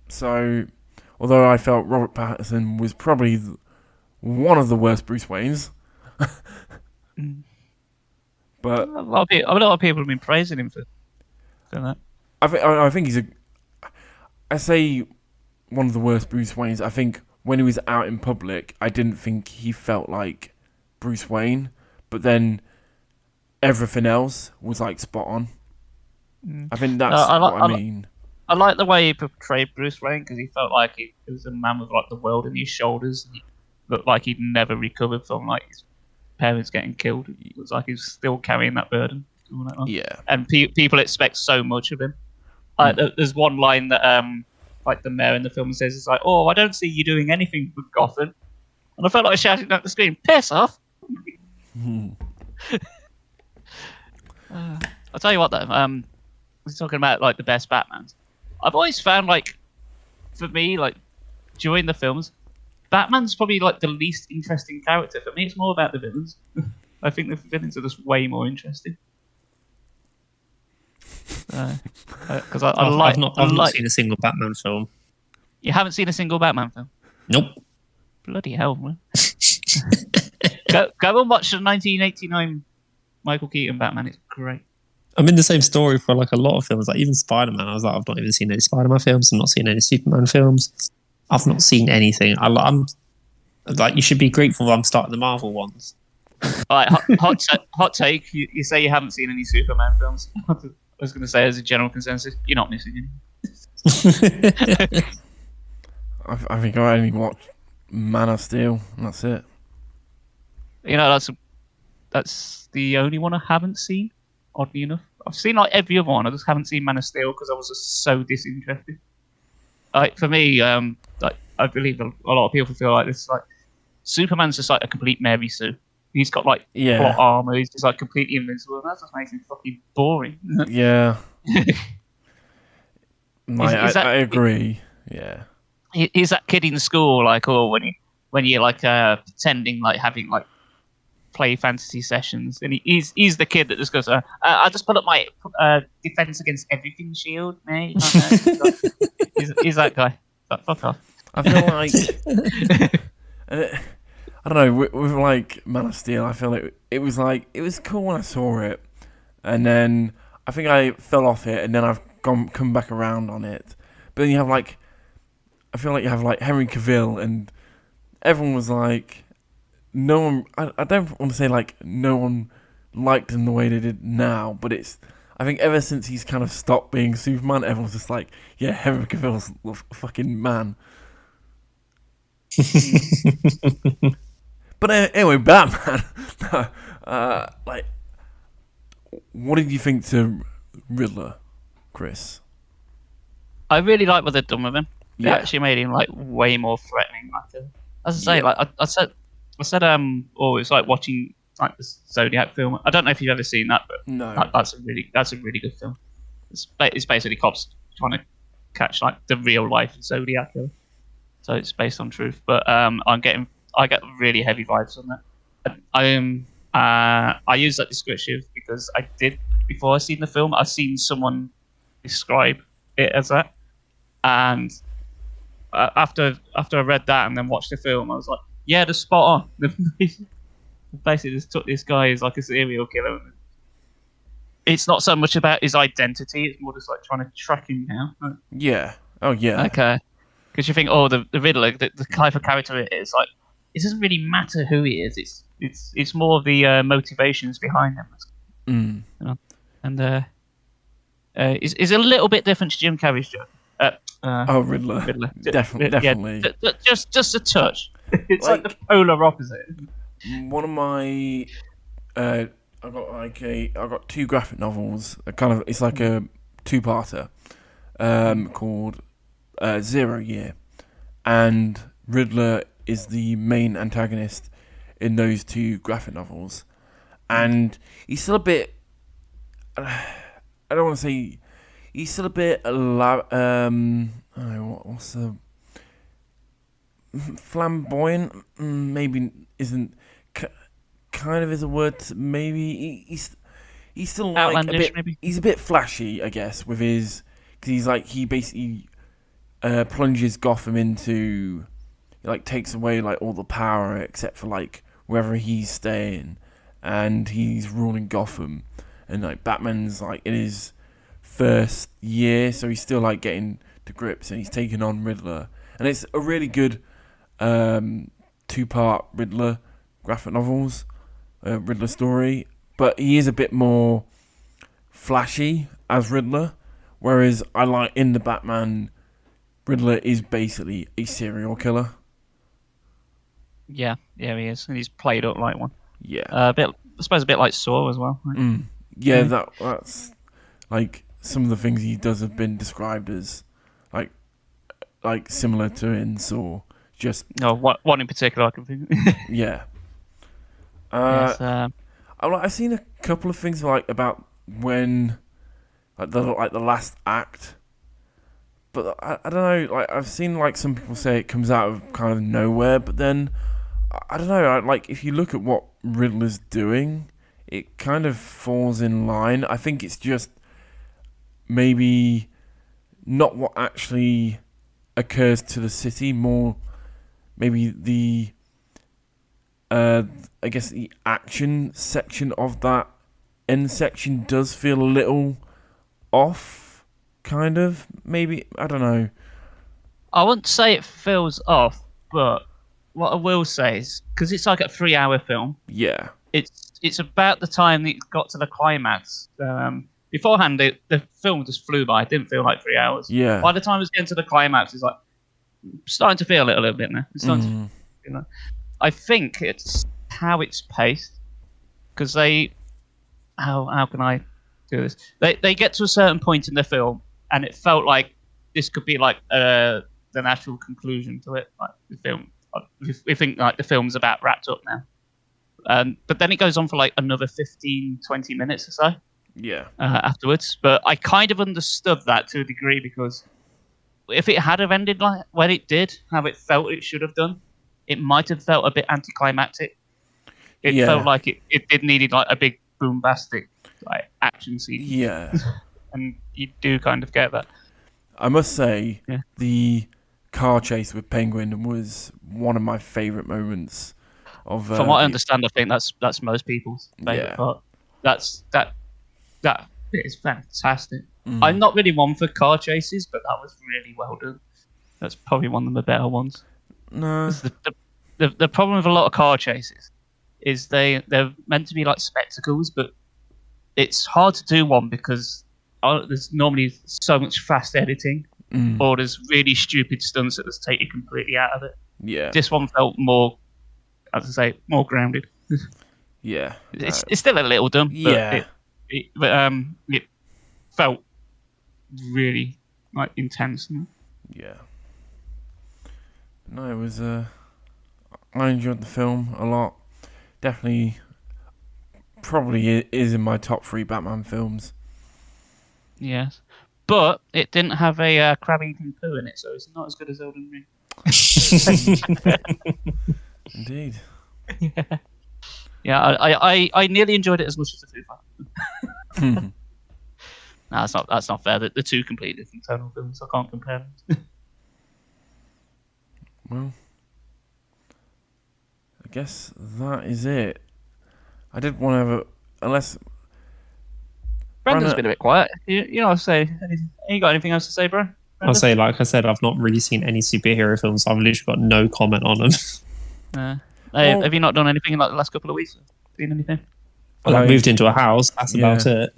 So, although I felt Robert Pattinson was probably one of the worst Bruce Waynes, but a lot of people have been praising him for that. I think he's I say one of the worst Bruce Waynes. I think when he was out in public, I didn't think he felt like Bruce Wayne, but then everything else was like spot on. I think that's what I mean. I like the way he portrayed Bruce Wayne because he felt like he was a man with like the world in his shoulders. And he looked like he'd never recovered from like his parents getting killed. It was like he was still carrying that burden. Yeah, and people expect so much of him. Like there's one line that like the mayor in the film says, it's like, "Oh, I don't see you doing anything for Gotham," and I felt like shouting at the screen, "Piss off!" I'll tell you what though. We're talking about like the best Batmans. I've always found like, for me, like during the films, Batman's probably like the least interesting character. For me, it's more about the villains. I think the villains are just way more interesting. Because I've not seen a single Batman film. You haven't seen a single Batman film? Nope. Bloody hell, man! go and watch the 1989 Michael Keaton Batman. It's great. I'm in the same story for like a lot of films, like even Spider-Man. I was like, I've not even seen any Spider-Man films. I'm not seeing any Superman films. I've not seen anything. I'm like, you should be grateful that I'm starting the Marvel ones. All right, hot take. You say you haven't seen any Superman films. I was going to say, as a general consensus, you're not missing any. I think I only watched Man of Steel, and that's it. You know, that's the only one I haven't seen. Oddly enough, I've seen like every other one. I just haven't seen Man of Steel because I was just so disinterested. Like for me, like I believe a lot of people feel like this. Like Superman's just like a complete Mary Sue. He's got like plot armor. He's just like completely invincible, and that just makes him fucking boring. Yeah. I agree. Yeah. He's that kid in school, like, or when you're like pretending like having like play fantasy sessions, and he's the kid that just goes, I just put up my defense against everything shield, mate. He's that guy. Fuck off. I feel like I don't know, with like Man of Steel, I feel like it was cool when I saw it, and then I think I fell off it, and then I've come back around on it. But then you have like, I feel like you have like Henry Cavill and everyone was like, no one. I don't want to say like no one liked him the way they did now, but I think ever since he's kind of stopped being Superman, everyone's just like, yeah, Henry Cavill's the fucking man. But anyway, Batman. Like, what did you think to Riddler, Chris? I really like what they've done with him. They Yeah. actually made him like way more threatening. Like, as I say, like I said, oh, it's like watching like the Zodiac film. I don't know if you've ever seen that, but No. that's a really good film. It's basically cops trying to catch like the real life Zodiac killer. So it's based on truth. But I get really heavy vibes on that. I use that description because I did before I seen the film. I've seen someone describe it as that, and after I read that and then watched the film, I was like, yeah, they're spot on. Basically just took this guy as like a serial killer. It's not so much about his identity; it's more just like trying to track him down. Yeah. Oh yeah. Okay. Because you think, oh, the Riddler, the type of character it is, like, it doesn't really matter who he is. It's more of the motivations behind him. Mm. You know? And it's a little bit different to Jim Carrey's Joker. Riddler. Riddler. Definitely. Yeah, just a touch. It's like the Like- polar opposite. One of my, I got two graphic novels. It's like a two-parter, called 0 Year, and Riddler is the main antagonist in those two graphic novels, and he's still a bit. I don't want to say he's still a bit. I don't know, what's the flamboyant? Maybe isn't. Kind of is a word. Maybe he's still like Outlandish, a bit. maybe? He's a bit flashy, I guess, with his because he basically plunges Gotham into, like, takes away like all the power except for like wherever he's staying, and he's ruling Gotham, and like Batman's like in his first year, so he's still like getting to grips, and he's taking on Riddler, and it's a really good two-part Riddler graphic novels. Riddler story, but he is a bit more flashy as Riddler, whereas I like in the Batman, Riddler is basically a serial killer. Yeah, he is, and he's played up like one. Yeah. I suppose a bit like Saw as well. Right? Yeah, that's like some of the things he does have been described as like similar to in Saw. Just No, one in particular I can think of. yeah. Yes, I've seen a couple of things like about when like the last act, but I don't know. Like I've seen like some people say it comes out of kind of nowhere, but then I don't know. Like if you look at what Riddler's doing, it kind of falls in line. I think it's just maybe not what actually occurs to the city, more maybe the I guess the action section of that end section does feel a little off, kind of. Maybe, I don't know. I wouldn't say it feels off, but what I will say is, because it's like a 3-hour film, Yeah. it's about the time that it got to the climax. Beforehand, the film just flew by. It didn't feel like 3 hours. Yeah. By the time it was getting to the climax, it's like starting to feel it a little bit now. It's starting to, I think it's how it's paced, because how can I do this? They get to a certain point in the film, and it felt like this could be like the natural conclusion to it. Like the film, we think like the film's about wrapped up now. But then it goes on for like another 15, 20 minutes or so. Yeah. Afterwards, but I kind of understood that to a degree, because if it had have ended like when it did, how it felt it should have done, it might have felt a bit anticlimactic. It felt like it did needed like a big bombastic like action scene. Yeah. And you do kind of get that. I must say, the car chase with Penguin was one of my favourite moments of. From what I understand, I think that's most people's favourite part. That bit is fantastic. I'm not really one for car chases, but that was really well done. That's probably one of the better ones. No. the problem with a lot of car chases is they're meant to be like spectacles, but it's hard to do one because there's normally so much fast editing, or there's really stupid stunts that just take you completely out of it. Yeah. This one felt more, as I say, more grounded. Yeah. It's still a little dumb, but it felt really like intense. Yeah. No, it was. I enjoyed the film a lot. Definitely, probably is in my top 3 Batman films. Yes, but it didn't have a crab eating poo in it, so it's not as good as Elden Ring. Indeed. Yeah, I nearly enjoyed it as much as the Foo Fighters. No, that's not fair. The two completely different tonal films. I can't compare them. Well, I guess that is it. I did want to have unless Brandon's been a bit quiet. You know, I say, you got anything else to say, bro? I'll say, like I said, I've not really seen any superhero films, so I've literally got no comment on them. Have you not done anything in like the last couple of weeks? Seen anything? Well, I moved into a house. That's about it.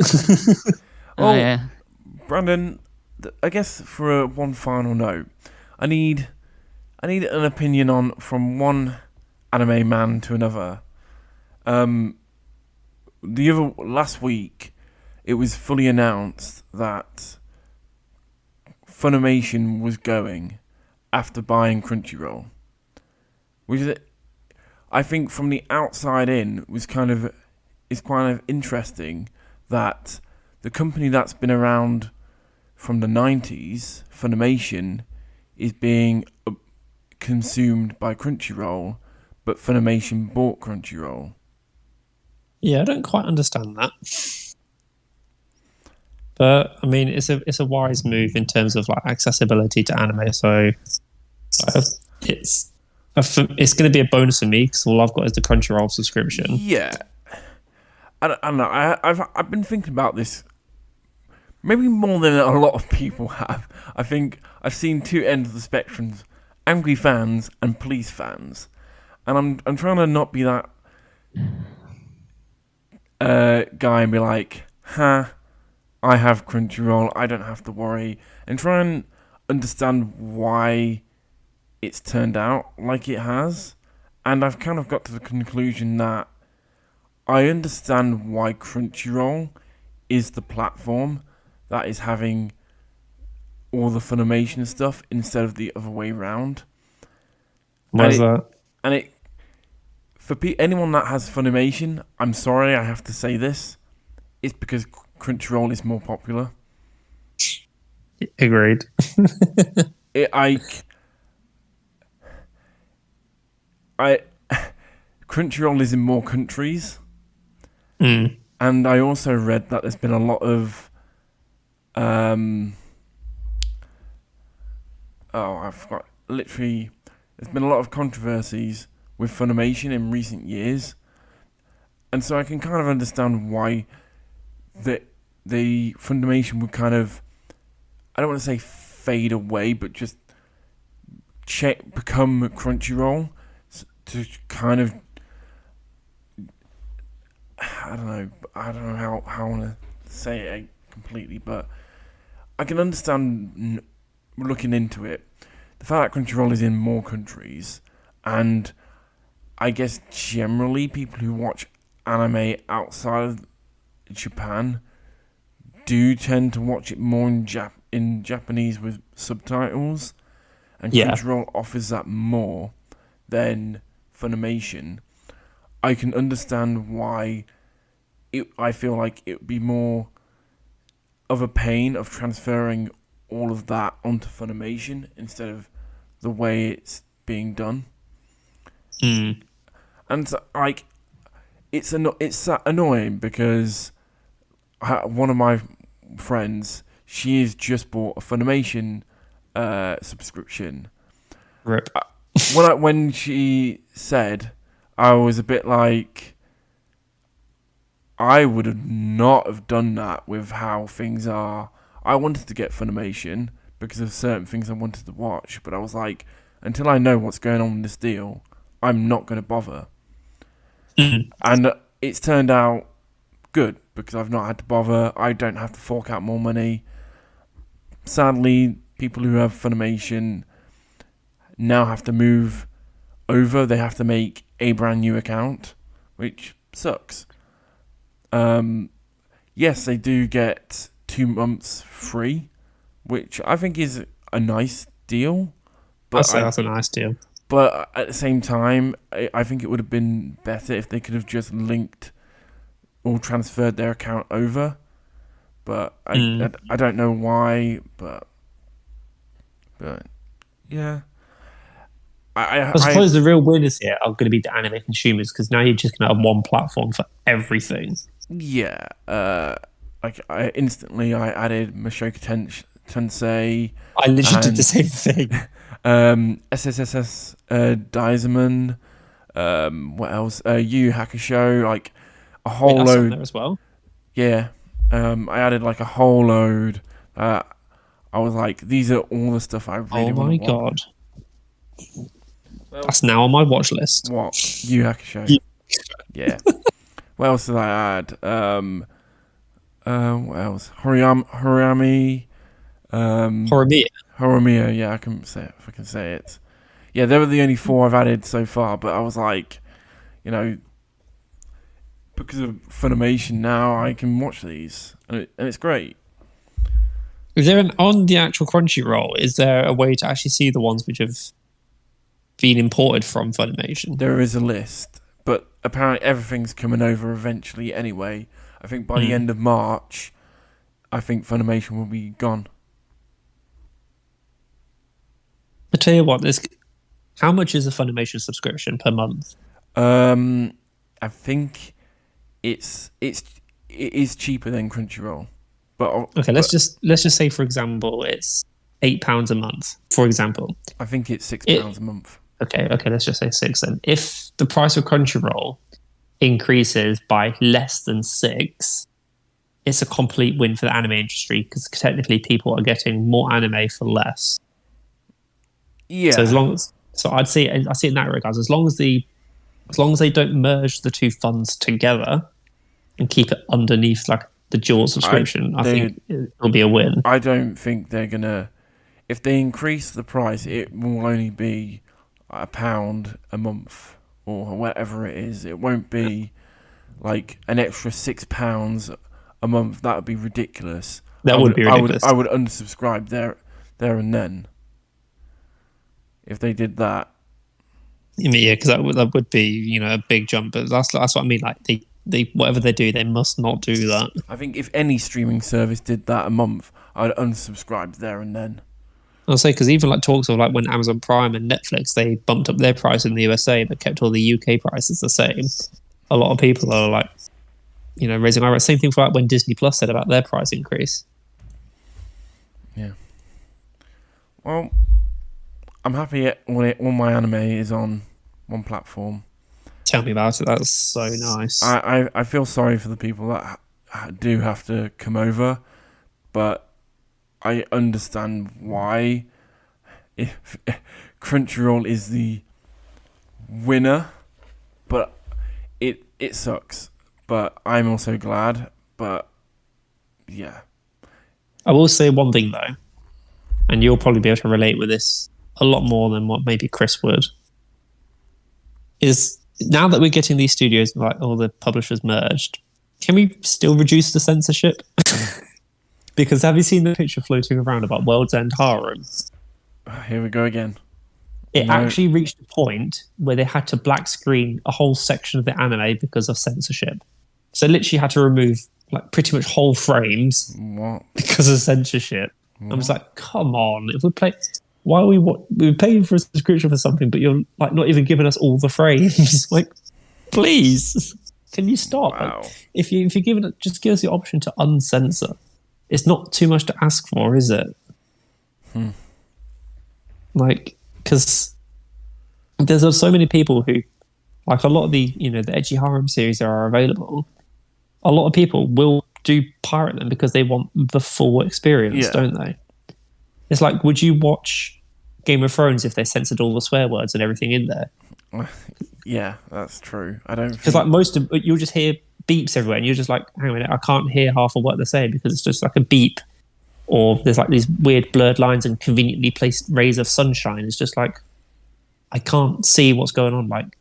Well, yeah. Brandon, I guess for one final note, I need an opinion on from one anime man to another. Last week, it was fully announced that Funimation was going after buying Crunchyroll, which is, I think, from the outside in, is kind of interesting that the company that's been around from the 90s, Funimation, is being consumed by Crunchyroll, but Funimation bought Crunchyroll. Yeah, I don't quite understand that. But I mean, it's a wise move in terms of like accessibility to anime. So it's going to be a bonus for me because all I've got is the Crunchyroll subscription. Yeah, I don't know. I've been thinking about this maybe more than a lot of people have. I think I've seen two ends of the spectrum: angry fans and police fans, and I'm trying to not be that guy and be like, I have Crunchyroll, I don't have to worry, and try and understand why it's turned out like it has. And I've kind of got to the conclusion that I understand why Crunchyroll is the platform that is having all the Funimation stuff instead of the other way around. Why's that? And it, for anyone that has Funimation, I'm sorry I have to say this, it's because Crunchyroll is more popular. Agreed. Crunchyroll is in more countries, and I also read that there's been a lot of I forgot. Literally, there's been a lot of controversies with Funimation in recent years, and so I can kind of understand why the Funimation would kind of, I don't want to say fade away, but just become Crunchyroll to kind of, I don't know how I want to say it completely, but I can understand looking into it. The fact that Crunchyroll is in more countries, and I guess generally people who watch anime outside of Japan do tend to watch it more in Japanese with subtitles, and Crunchyroll offers that more than Funimation. I can understand why I feel like it would be more of a pain of transferring all of that onto Funimation instead of the way it's being done. And like, it's annoying because one of my friends, she has just bought a Funimation subscription. Rip. When she said, I was a bit like, I would have not have done that with how things are. I wanted to get Funimation because of certain things I wanted to watch, but I was like, until I know what's going on with this deal, I'm not going to bother. Mm. And it's turned out good because I've not had to bother. I don't have to fork out more money. Sadly, people who have Funimation now have to move over. They have to make a brand new account, which sucks. Yes, they do get 2 months free, which I think is a nice deal. But I'd say that's a nice deal. But at the same time, I think it would have been better if they could have just linked or transferred their account over. But I don't know why, but yeah. I suppose the real winners here are going to be the anime consumers, because now you're just going to have one platform for everything. Yeah. Like I added Mushoku Tensei. I literally did the same thing. SSSS Daisuman. What else? Yu Hakusho. Like a whole that's load on there as well. Yeah. I added like a whole load. I was like, these are all the stuff I really want to watch. Oh my god. That's now on my watch list. What? Yu Hakusho. Yeah. What else did I add? What else? Horimiya. Horimiya, yeah, I can say it if I can say it. Yeah, they were the only 4 I've added so far, but I was like, because of Funimation now, I can watch these, and it's great. Is there on the actual Crunchyroll, is there a way to actually see the ones which have been imported from Funimation? There is a list, but apparently everything's coming over eventually anyway. I think by the end of March, I think Funimation will be gone. I tell you what, how much is a Funimation subscription per month? I think it is cheaper than Crunchyroll. Let's just say, for example, it's £8 a month. For example, I think it's £6 a month. Okay, let's just say 6 then. If the price of Crunchyroll increases by less than 6, it's a complete win for the anime industry, because technically people are getting more anime for less. Yeah. So I'd say in that regard, as long as they don't merge the two funds together and keep it underneath like the dual subscription, I think it'll be a win. I don't think they're gonna. If they increase the price, it will only be £1 a month or whatever it is. It won't be like an extra £6 a month. That would be ridiculous. That would be ridiculous. I would unsubscribe there and then if they did that. Yeah, because that would be a big jump. But that's what I mean. Like they whatever they do, they must not do that. I think if any streaming service did that a month, I'd unsubscribe there and then. I'll say, because even like talks of like when Amazon Prime and Netflix, they bumped up their price in the USA but kept all the UK prices the same. A lot of people are like, raising eyebrows. Same thing for like when Disney Plus said about their price increase. Yeah. Well, I'm happy when all my anime is on one platform. Tell me about it. That's so nice. I feel sorry for the people that do have to come over, but I understand why. If Crunchyroll is the winner, but it sucks. But I'm also glad. But yeah, I will say one thing though, and you'll probably be able to relate with this a lot more than what maybe Chris would. Is now that we're getting these studios, like all the publishers merged, can we still reduce the censorship? Because have you seen the picture floating around about World's End Harem? Here we go again. It actually reached a point where they had to black screen a whole section of the anime because of censorship. So literally had to remove like pretty much whole frames because of censorship. I was like, come on, if we play, why are we're paying for a subscription for something, but you're like not even giving us all the frames? Like, please, can you stop? Wow. Like, if you're giving it, just give us the option to uncensor. It's not too much to ask for, is it? Like, because there's so many people who, like a lot of the, the Edgy Harem series that are available, a lot of people will do pirate them because they want the full experience, don't they? It's like, would you watch Game of Thrones if they censored all the swear words and everything in there? Yeah, that's true. I don't Because think... you'll just hear beeps everywhere, and you're just like, hang on a minute, I can't hear half of what they're saying because it's just like a beep, or there's like these weird blurred lines and conveniently placed rays of sunshine. It's just like, I can't see what's going on. Like,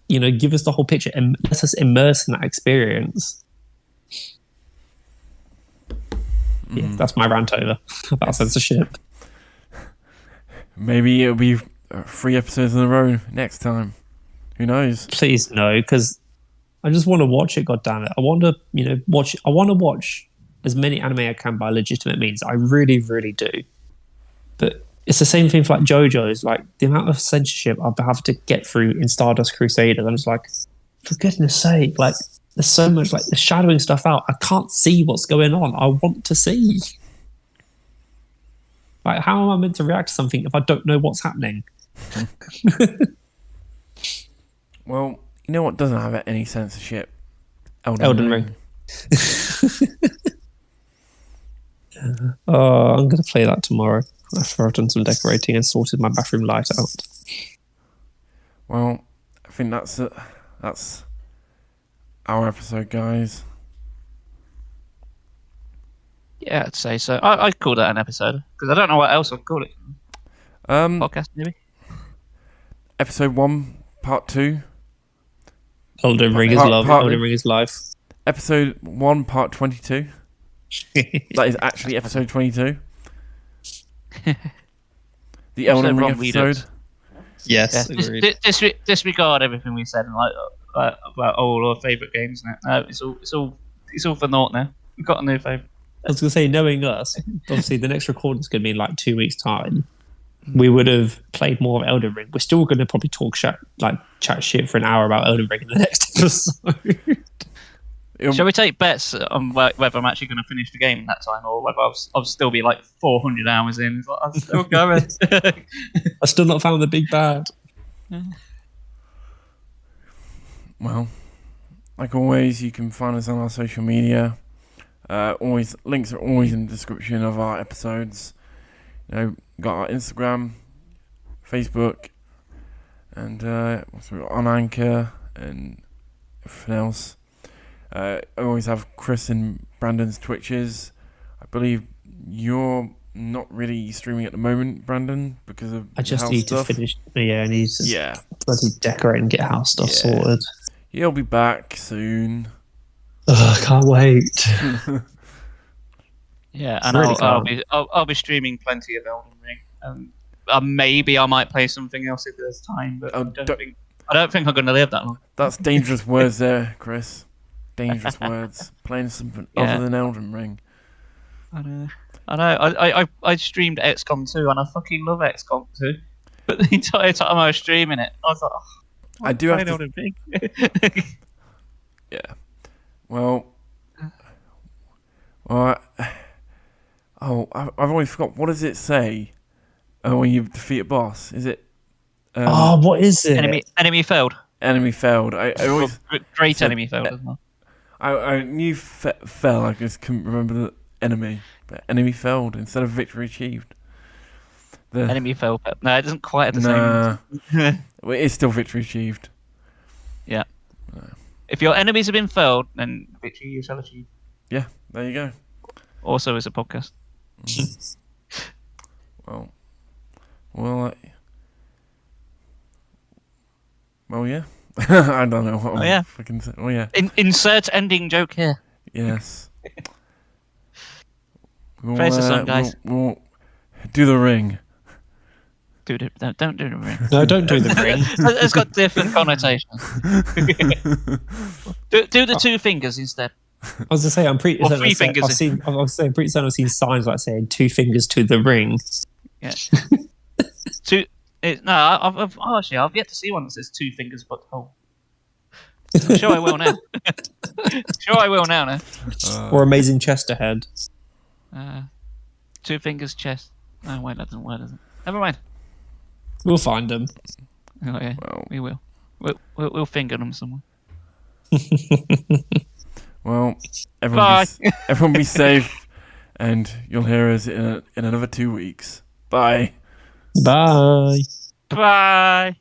give us the whole picture and let us immerse in that experience. Yeah, that's my rant over about censorship. Maybe it'll be 3 episodes in a row next time. Who knows? Please no, because I just want to watch it. God damn it! I want to, watch. I want to watch as many anime I can by legitimate means. I really, really do. But it's the same thing for like JoJo's. Like the amount of censorship I've had to get through in Stardust Crusaders. I'm just like, for goodness sake! Like there's so much like they're shadowing stuff out. I can't see what's going on. I want to see. Like, how am I meant to react to something if I don't know what's happening? Well, you know what doesn't have any censorship? Elden Ring. Oh, I'm going to play that tomorrow after I've done some decorating and sorted my bathroom light out. Well, I think that's our episode, guys. Yeah, I'd say so. I'd call that an episode because I don't know what else I'd call it. Podcast, maybe. Episode 1, Part 2. Elden Ring is love. Elden Ring is life. Episode 1, Part 22. That is actually episode 22. The Elden Ring episode. Yes. Disregard everything we said and about all our favourite games now. No, it's all for naught now. We've got a new favourite. I was going to say, knowing us, obviously the next recording is going to be in like 2 weeks' time. We would have played more of Elden Ring. We're still going to probably chat shit for an hour about Elden Ring in the next episode. Shall we take bets on whether I'm actually going to finish the game that time, or whether I'll still be like 400 hours in? I'm still going. I've still not found the big bad. Well, like always, you can find us on our social media. Links are always in the description of our episodes. Got our Instagram, Facebook, and on Anchor and everything else. I always have Chris and Brandon's Twitches. I believe you're not really streaming at the moment, Brandon, because of I just house need stuff. to finish. Yeah, I need to bloody decorate and get house stuff sorted. He'll be back soon. I can't wait. Yeah, and Really I'll be streaming plenty of Elden Ring. Maybe I might play something else if there's time, but I don't think I'm going to live that long. That's dangerous words there, Chris. Dangerous words. Playing something other than Elden Ring. I know. I streamed XCOM 2 and I fucking love XCOM 2. But the entire time I was streaming it, I was like, I do have to... Elden Ring. Yeah. Well, I've always forgot. What does it say when you defeat a boss? Is it? What is it? Enemy failed. Enemy failed. I always great enemy failed as well. I knew fell. I just couldn't remember the enemy. But enemy failed instead of victory achieved. Enemy failed. No, it doesn't quite have the same. Well, it is still victory achieved. Yeah. If your enemies have been felled, then victory you shall achieve. Yeah, there you go. Also, as a podcast. Well, yeah. I don't know what I'm fucking saying. Oh, yeah. Insert ending joke here. Yes. Praise the song, guys. We'll do the ring. Don't do the ring. No, don't do the ring. It's got different connotations. do the 2 fingers instead. I was to say, I'm pretty. Or 3 fingers. I was saying, pretty soon I've seen signs like saying 2 fingers to the ring. Yeah. I've yet to see one that says 2 fingers but hole. I'm sure I will now. Or amazing chest ahead. 2 fingers chest. Oh wait, that doesn't work, does it? Never mind. We'll find them. Oh yeah, we will. We'll finger them somewhere. Well, everyone be safe, and you'll hear us in another 2 weeks. Bye. Bye. Bye.